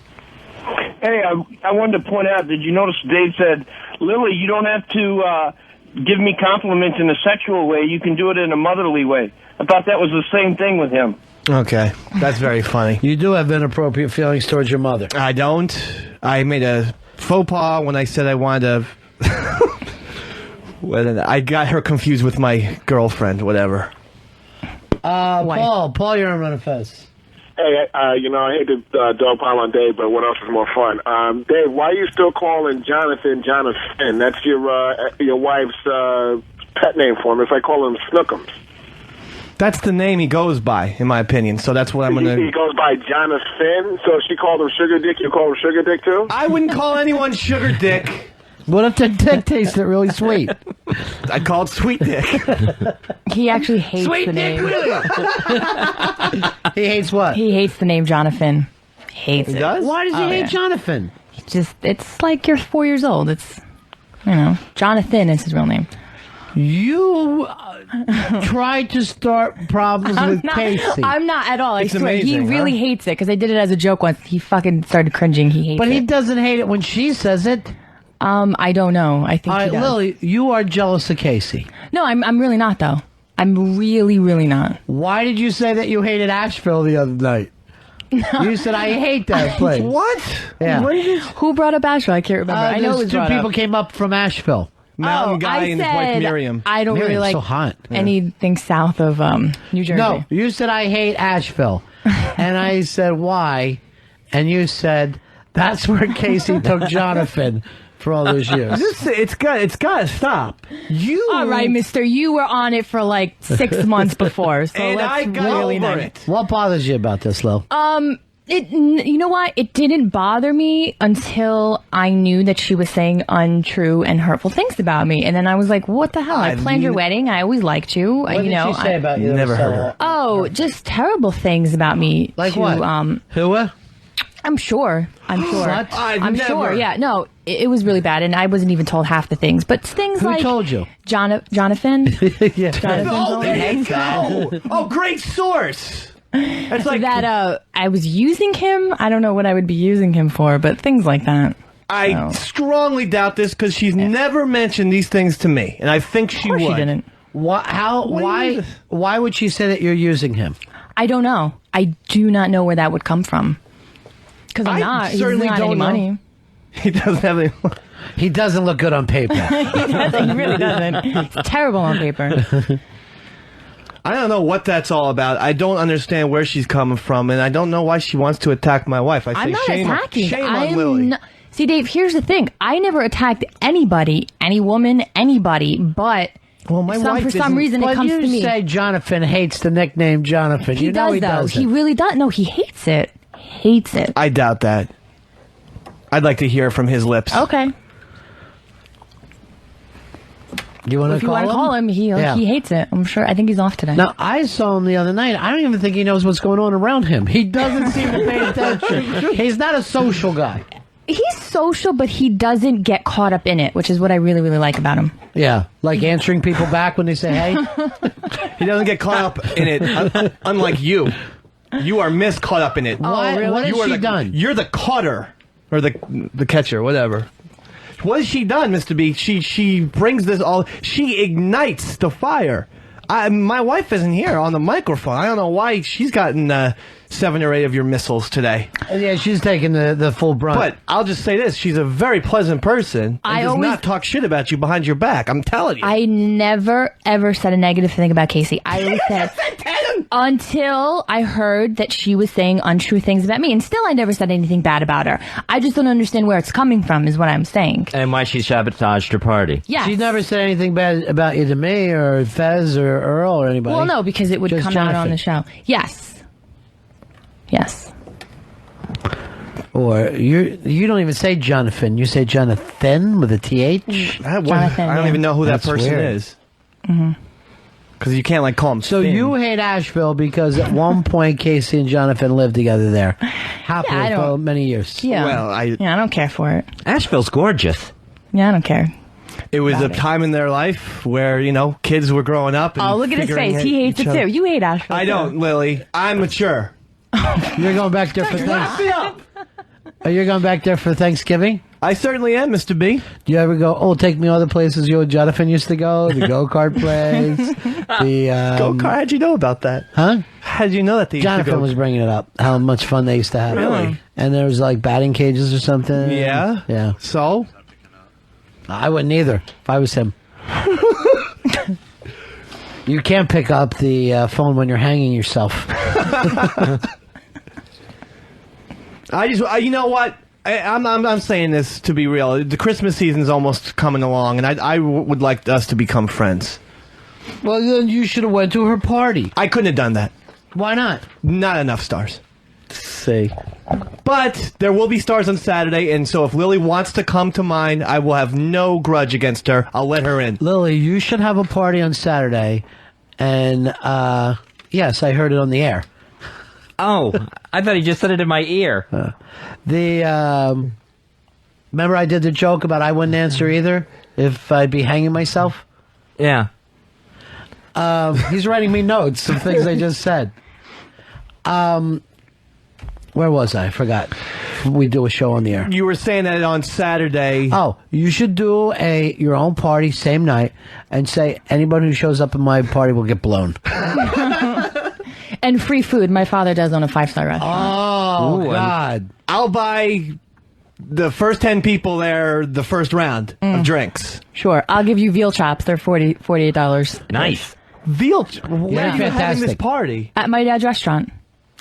Hey, I wanted to point out, did you notice Dave said, Lily, you don't have to give me compliments in a sexual way. You can do it in a motherly way. I thought that was the same thing with him. Okay, that's very funny. You do have inappropriate feelings towards your mother. I don't. I made a faux pas when I said I wanted to... I got her confused with my girlfriend, whatever. Paul, you're on Fez. Hey, I hate to dog pile on Dave, but what else is more fun? Dave, why are you still calling Jonathan? That's your wife's pet name for him. It's like calling him Snookums. That's the name he goes by, in my opinion. So that's what I'm gonna. He goes by Jonathan. So she called him Sugar Dick. You call him Sugar Dick too? I wouldn't call anyone Sugar Dick. What if the dick tasted really sweet? I call it Sweet Dick. He actually hates Sweet the Dick name. He hates what? He hates the name Jonathan. Hates it. Does? Why does he hate Jonathan? It's like you're 4 years old. It's, Jonathan is his real name. You tried to start problems with Casey. I'm not at all. I It's swear. amazing, He really hates it because I did it as a joke once. He fucking started cringing. He hates it. But he doesn't hate it when she says it. I don't know. I think All he right, does. Lily, you are jealous of Casey. No, I'm really not, though. I'm really, really not. Why did you say that you hated Asheville the other night? You said, I hate that place. What? Yeah. Who brought up Asheville? I can't remember. I know it was two brought people up. came up from Asheville. Mountain Guy I and his wife said Miriam. I don't really Miriam's like so hot. anything south of New Jersey. No, you said, I hate Asheville. And I said, why? And you said, that's where Casey took Jonathan for all those years. It's got to stop. All right, mister. You were on it for like 6 months before. So And let's I got really over not. it. What bothers you about this, Lo? You know what? It didn't bother me until I knew that she was saying untrue and hurtful things about me. And then I was like, what the hell? I planned your wedding. I always liked you. What did she say about you? Never heard her. Oh, just terrible things about me. Like to, what? I'm sure. I'm sure. What? I'm sure. Yeah. No, it was really bad, and I wasn't even told half the things. But things Who like told you? Jonathan. Yeah. Jonathan. Oh, there you go. Oh, great source. It's like that I was using him. I don't know what I would be using him for, but things like that. I strongly doubt this because she's never mentioned these things to me, and I think she would. She didn't. Why would she say that you're using him? I don't know. I do not know where that would come from. Because I'm not. He doesn't have any money. He doesn't have any. He doesn't look good on paper. He really doesn't. He's terrible on paper. I don't know what that's all about. I don't understand where she's coming from, and I don't know why she wants to attack my wife. I'm not attacking. Shame on Lily. See, Dave, here's the thing. I never attacked anybody, any woman, anybody, but for some reason it comes to me. You say Jonathan hates the nickname Jonathan. He does, though. He really does. No, he hates it. Hates it. I doubt that. I'd like to hear from his lips. Okay. You want to call him? He hates it. I'm sure. I think he's off today. Now, I saw him the other night. I don't even think he knows what's going on around him. He doesn't seem to pay attention. He's not a social guy. He's social, but he doesn't get caught up in it, which is what I really, really like about him. Yeah, like answering people back when they say hey. He doesn't get caught up in it, unlike you. You are caught up in it. Why? Really? What has she done? You're the cutter, or the catcher, whatever. What has she done, Mr. B? She brings this all. She ignites the fire. My wife isn't here on the microphone. I don't know why she's gotten 7 or 8 of your missiles today. Yeah, she's taking the full brunt. But I'll just say this: she's a very pleasant person and does not talk shit about you behind your back. I'm telling you. I never ever said a negative thing about Casey. I always said until I heard that she was saying untrue things about me, and still I never said anything bad about her. I just don't understand where it's coming from, is what I'm saying. And why she sabotaged her party. Yeah, she never said anything bad about you to me or Fez or Earl or anybody. Well, no, because it would Just come Jonathan. out on the show. Yes. Or you don't even say Jonathan. You say Jonathan with a TH. I don't even know who that person is. Because you can't call him. So you hate Asheville because at one point Casey and Jonathan lived together there, happily for many years. Yeah. Well, I don't care for it. Asheville's gorgeous. Yeah, I don't care. It was a time in their life where, kids were growing up. And look at his face. He hates it too. You hate Asheville. I don't, Lily. I'm mature. You're going back there for Thanksgiving? Are you going back there for Thanksgiving? I certainly am, Mr. B. Do you ever go, take me all the places you and Jonathan used to go? The go-kart place? Go-kart? How'd you know about that? Huh? How'd you know that they used to Jonathan go? was bringing it up, how much fun they used to have. Really? And there was like batting cages or something. Yeah? Yeah. So? I wouldn't either if I was him. You can't pick up the phone when you're hanging yourself. You know what? I'm saying this to be real. The Christmas season's almost coming along, and I would like us to become friends. Well, then you should have went to her party. I couldn't have done that. Why not? Not enough stars. See. But there will be stars on Saturday, and so if Lily wants to come to mine, I will have no grudge against her. I'll let her in. Lily, you should have a party on Saturday, and yes, I heard it on the air. Oh, I thought he just said it in my ear. Remember I did the joke about I wouldn't answer either if I'd be hanging myself? Yeah. He's writing me notes of things I just said. Where was I? I forgot. We do a show on the air. You were saying that on Saturday. Oh, you should do your own party same night and say anybody who shows up at my party will get blown. And free food. My father does own a 5-star restaurant. Oh, God. I'll buy the first 10 people there the first round of drinks. Sure. I'll give you veal chops. They're $48. Nice. Where are you having this party? At my dad's restaurant.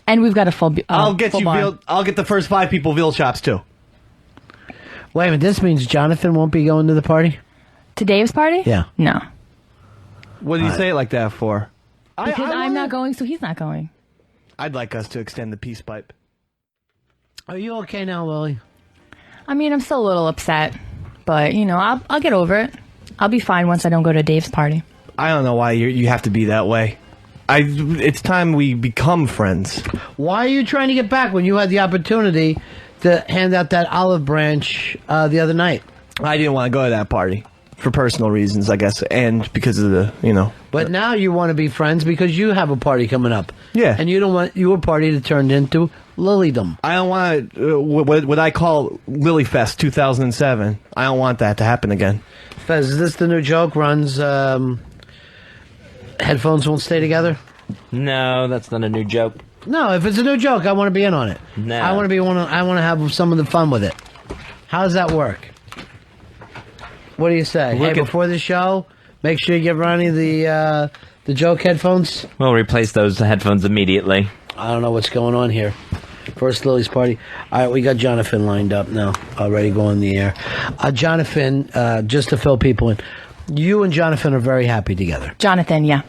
And we've got a full I'll get full you bar. I'll get the first 5 people veal chops too. Wait a minute, this means Jonathan won't be going to the party? To Dave's party? Yeah. No. What did you say it like that for? Because I'm not going, so he's not going. I'd like us to extend the peace pipe. Are you okay now, Lily? I mean, I'm still a little upset, but I'll get over it. I'll be fine once I don't go to Dave's party. I don't know why you have to be that way. It's time we become friends. Why are you trying to get back when you had the opportunity to hand out that olive branch the other night? I didn't want to go to that party. for personal reasons, I guess, and because of the, But now you want to be friends because you have a party coming up. Yeah. And you don't want your party to turn into Lilydom. I don't want what I call Lily Fest 2007. I don't want that to happen again. Fez, is this the new joke? Runs, headphones won't stay together? No, that's not a new joke. No, if it's a new joke, I want to be in on it. No. I want to have some of the fun with it. How does that work? What do you say? Hey, before the show, make sure you give Ronnie the joke headphones. We'll replace those headphones immediately. I don't know what's going on here. First Lily's party. All right, we got Jonathan lined up now, already going the air. Jonathan, just to fill people in, you and Jonathan are very happy together. Jonathan, yeah.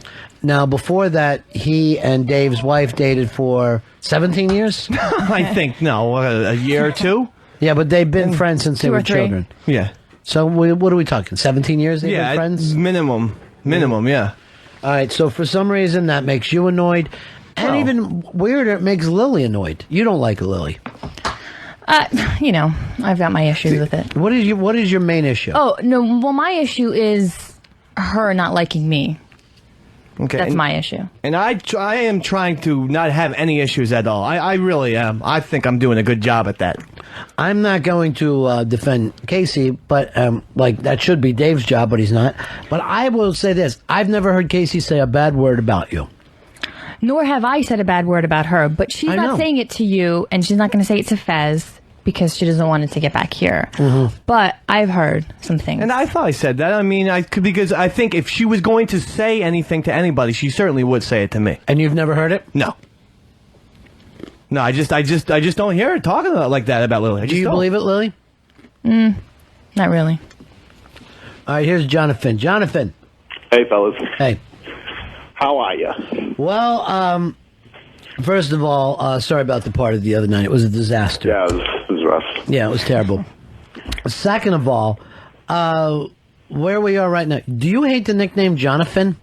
Now, before that, he and Dave's wife dated for 17 years? I think, a year or two? Yeah, but they've been friends since they were 3. children. Yeah. So what are we talking, 17 years they've been friends? Minimum, yeah. All right, so for some reason that makes you annoyed. And even weirder, it makes Lily annoyed. You don't like Lily. I've got my issues with it. What is your main issue? Oh, no, well, my issue is her not liking me. Okay. That's my issue. And I am trying to not have any issues at all. I really am. I think I'm doing a good job at that. I'm not going to defend Casey, but that should be Dave's job, but he's not. But I will say this. I've never heard Casey say a bad word about you. Nor have I said a bad word about her, but she's not saying it to you, and she's not going to say it to Fez because she doesn't want it to get back here. Mm-hmm. But I've heard some things. And I thought I said that. I mean, because I think if she was going to say anything to anybody, she certainly would say it to me. And you've never heard it? No. No, I just don't hear her talking like that about Lily. Do you believe it, Lily? Not really. All right, here's Jonathan. Jonathan. Hey, fellas. Hey. How are you? Well, first of all, sorry about the party the other night. It was a disaster. Yeah, it was rough. Yeah, it was terrible. Second of all, where we are right now, do you hate the nickname Jonathan?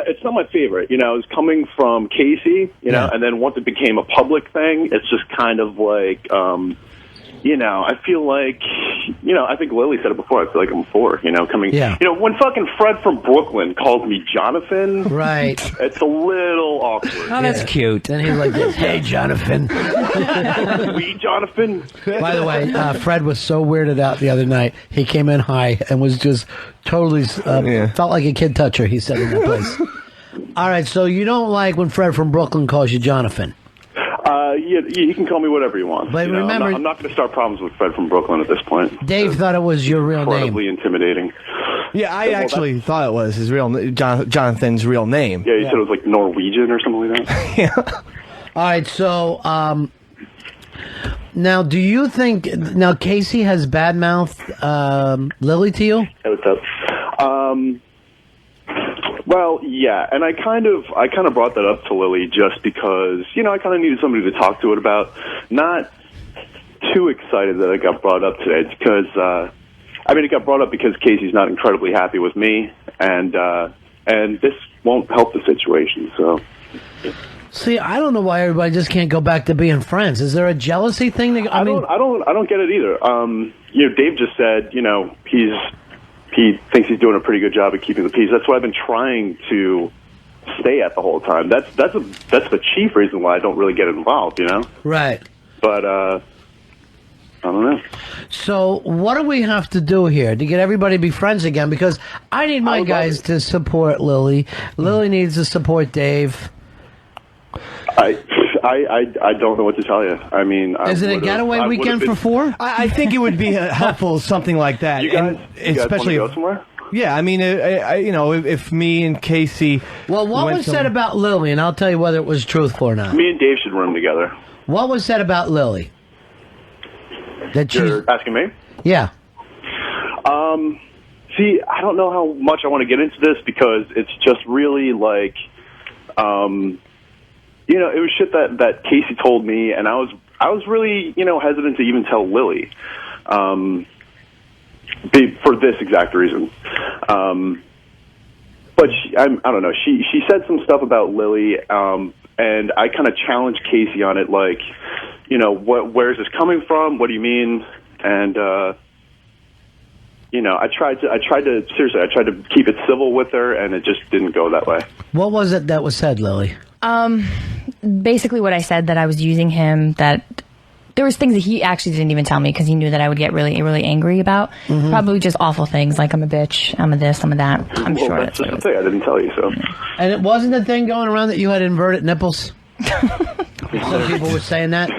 It's not my favorite. It's coming from Casey, and then once it became a public thing, it's just kind of like, I feel like, I think Lily said it before, I feel like I'm when fucking Fred from Brooklyn calls me Jonathan, right? It's a little awkward. Oh, that's cute. Then he's like this, hey, Jonathan. We, Jonathan. By the way, Fred was so weirded out the other night. He came in high and was just totally, felt like a kid toucher, he said in that place. All right, so you don't like when Fred from Brooklyn calls you Jonathan? You can call me whatever you want. But remember, I'm not going to start problems with Fred from Brooklyn at this point. Dave thought it was your real name. Incredibly intimidating. Yeah, I actually thought it was his Jonathan's real name. Yeah, you said it was like Norwegian or something like that. Yeah. All right, so now do you think Casey has badmouthed Lily to you? Hey, what's up? Well, yeah, and I kind of brought that up to Lily just because, I kind of needed somebody to talk to it about. Not too excited that it got brought up today because, it got brought up because Casey's not incredibly happy with me, and this won't help the situation, so. See, I don't know why everybody just can't go back to being friends. Is there a jealousy thing? I don't get it either. Dave just said, he thinks he's doing a pretty good job of keeping the peace. That's what I've been trying to stay at the whole time. That's the chief reason why I don't really get involved, Right. But I don't know. So what do we have to do here to get everybody to be friends again? Because I need my guys to support Lily. Lily needs to support Dave. I don't know what to tell you. I mean, is it a getaway weekend for four? I think it would be helpful, something like that. You guys especially want to go somewhere? Yeah, I mean, if me and Casey. Well, what was said about Lily, and I'll tell you whether it was truthful or not. Me and Dave should room together. What was said about Lily? You're asking me? Yeah. See, I don't know how much I want to get into this because it's just really like, it was shit that Casey told me, and I was really, hesitant to even tell Lily, for this exact reason. But I don't know. She said some stuff about Lily, and I kind of challenged Casey on it, like, where is this coming from? What do you mean? And I tried to keep it civil with her, and it just didn't go that way. What was it that was said, Lily? Basically what I said, that I was using him, that there was things that he actually didn't even tell me because he knew that I would get really, really angry about. Mm-hmm. Probably just awful things like I'm a bitch, I'm a this, I'm a that. I'm Well, sure that's just the thing. I didn't tell you, so. And it wasn't the thing going around that you had inverted nipples? Some people were saying that.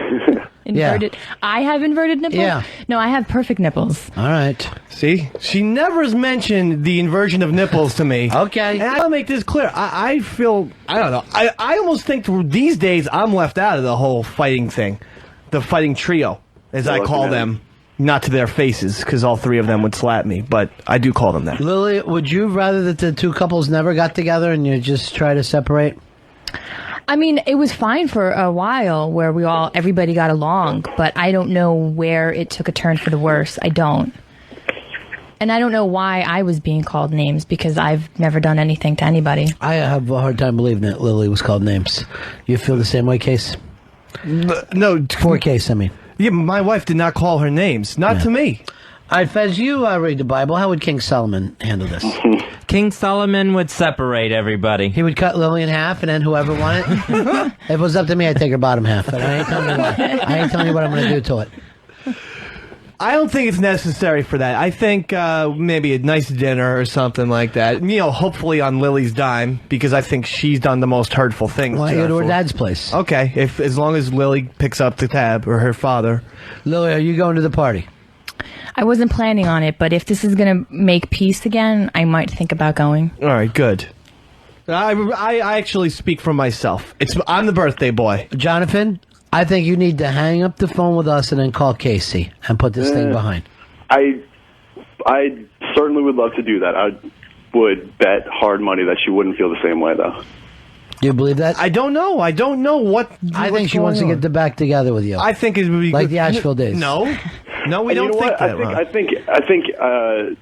Inverted. I have inverted nipples? Yeah. No, I have perfect nipples. All right. See? She never has mentioned the inversion of nipples to me. Okay. And I'll make this clear. I feel, I don't know. I almost think these days I'm left out of the whole fighting thing. The fighting trio, as I call them. Not to their faces, because all three of them would slap me, but I do call them that. Lily, would you rather that the two couples never got together and you just try to separate? I mean, it was fine for a while where everybody got along, but I don't know where it took a turn for the worse. I don't. And I don't know why I was being called names, because I've never done anything to anybody. I have a hard time believing that Lily was called names. You feel the same way, Case? No. For Case, I mean. Yeah, my wife did not call her names. Not to me. All right, Fez, you read the Bible. How would King Solomon handle this? King Solomon would separate everybody. He would cut Lily in half, and then whoever won it. If it was up to me, I'd take her bottom half. But I ain't telling you what. I ain't telling you what I'm going to do to it. I don't think it's necessary for that. I think maybe a nice dinner or something like that. Hopefully on Lily's dime, because I think she's done the most hurtful things. Why go to her dad's place? Okay, as long as Lily picks up the tab, or her father. Lily, are you going to the party? I wasn't planning on it, but if this is going to make peace again, I might think about going. All right, good. I actually speak for myself. I'm the birthday boy. Jonathan, I think you need to hang up the phone with us and then call Casey and put this thing behind. I certainly would love to do that. I would bet hard money that she wouldn't feel the same way, though. Do you believe that? I don't know. I don't know what. I think she wants to get back together with you. I think it would be like good. the Asheville days. No, we don't think that. I think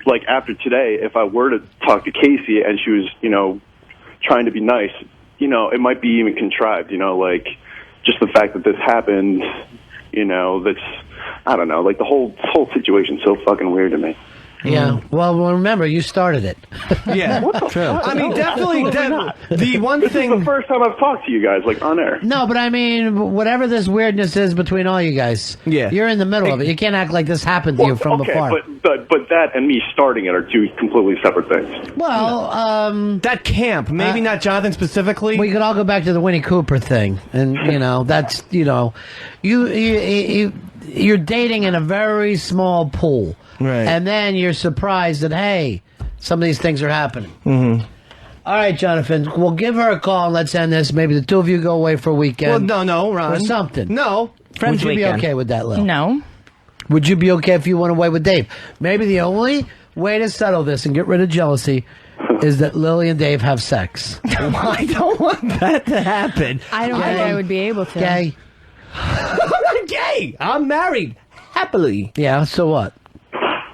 like after today, if I were to talk to Casey and she was, trying to be nice, it might be even contrived. Like just the fact that this happened, that's I don't know. Like the whole situation's so fucking weird to me. Yeah. Well, remember, you started it. Yeah. True. I mean, definitely. The one this thing. This is the first time I've talked to you guys, like, on air. No, but I mean, whatever this weirdness is between all you guys, you're in the middle of it. You can't act like this happened to you from afar. But that and me starting it are two completely separate things. Well, that camp, maybe not Jonathan specifically. We could all go back to the Winnie Cooper thing, and that's you're dating in a very small pool. Right. And then you're surprised that, hey, some of these things are happening. Mm-hmm. All right, Jonathan, we'll give her a call and let's end this. Maybe the two of you go away for a weekend. Well, no, Ron. Or something. No. Would you be okay with that, Lil? No. Would you be okay if you went away with Dave? Maybe the only way to settle this and get rid of jealousy is that Lily and Dave have sex. I don't want that to happen. I don't think I would be able to. Gay. I'm not gay. I'm married. Happily. Yeah, so what?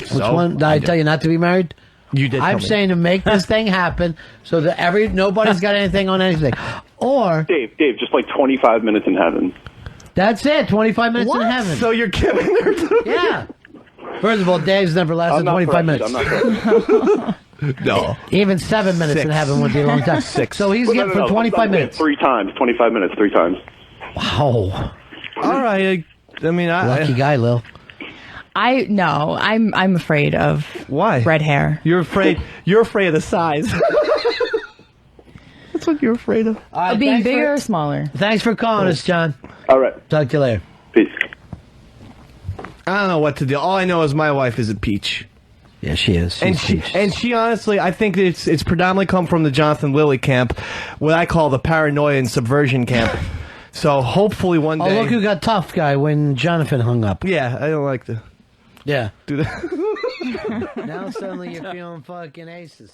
Which one? Did I tell you not to be married? You did. I'm saying to make this thing happen so that nobody's got anything on anything. Or Dave, just like 25 minutes in heaven. That's it. 25 minutes in heaven. So you're giving her to me? Yeah. First of all, Dave's never lasted 25 minutes. I'm not No. Even 7 minutes in heaven would be a long time. So he's getting for 25 minutes. 3 times, 25 minutes, 3 times. Wow. All right. I mean, lucky guy, Lil. I'm afraid of red hair. You're afraid of the size. That's what you're afraid of. Right, being bigger or smaller. Thanks for calling us, John. All right. Talk to you later. Peace. I don't know what to do. All I know is my wife is a peach. Yeah, she is. And she honestly, I think it's predominantly come from the Jonathan Lilly camp, what I call the paranoia and subversion camp. So hopefully one day. Oh, look who got tough guy when Jonathan hung up. Yeah, I don't like to. Yeah. Do that. Now suddenly you're feeling fucking aces.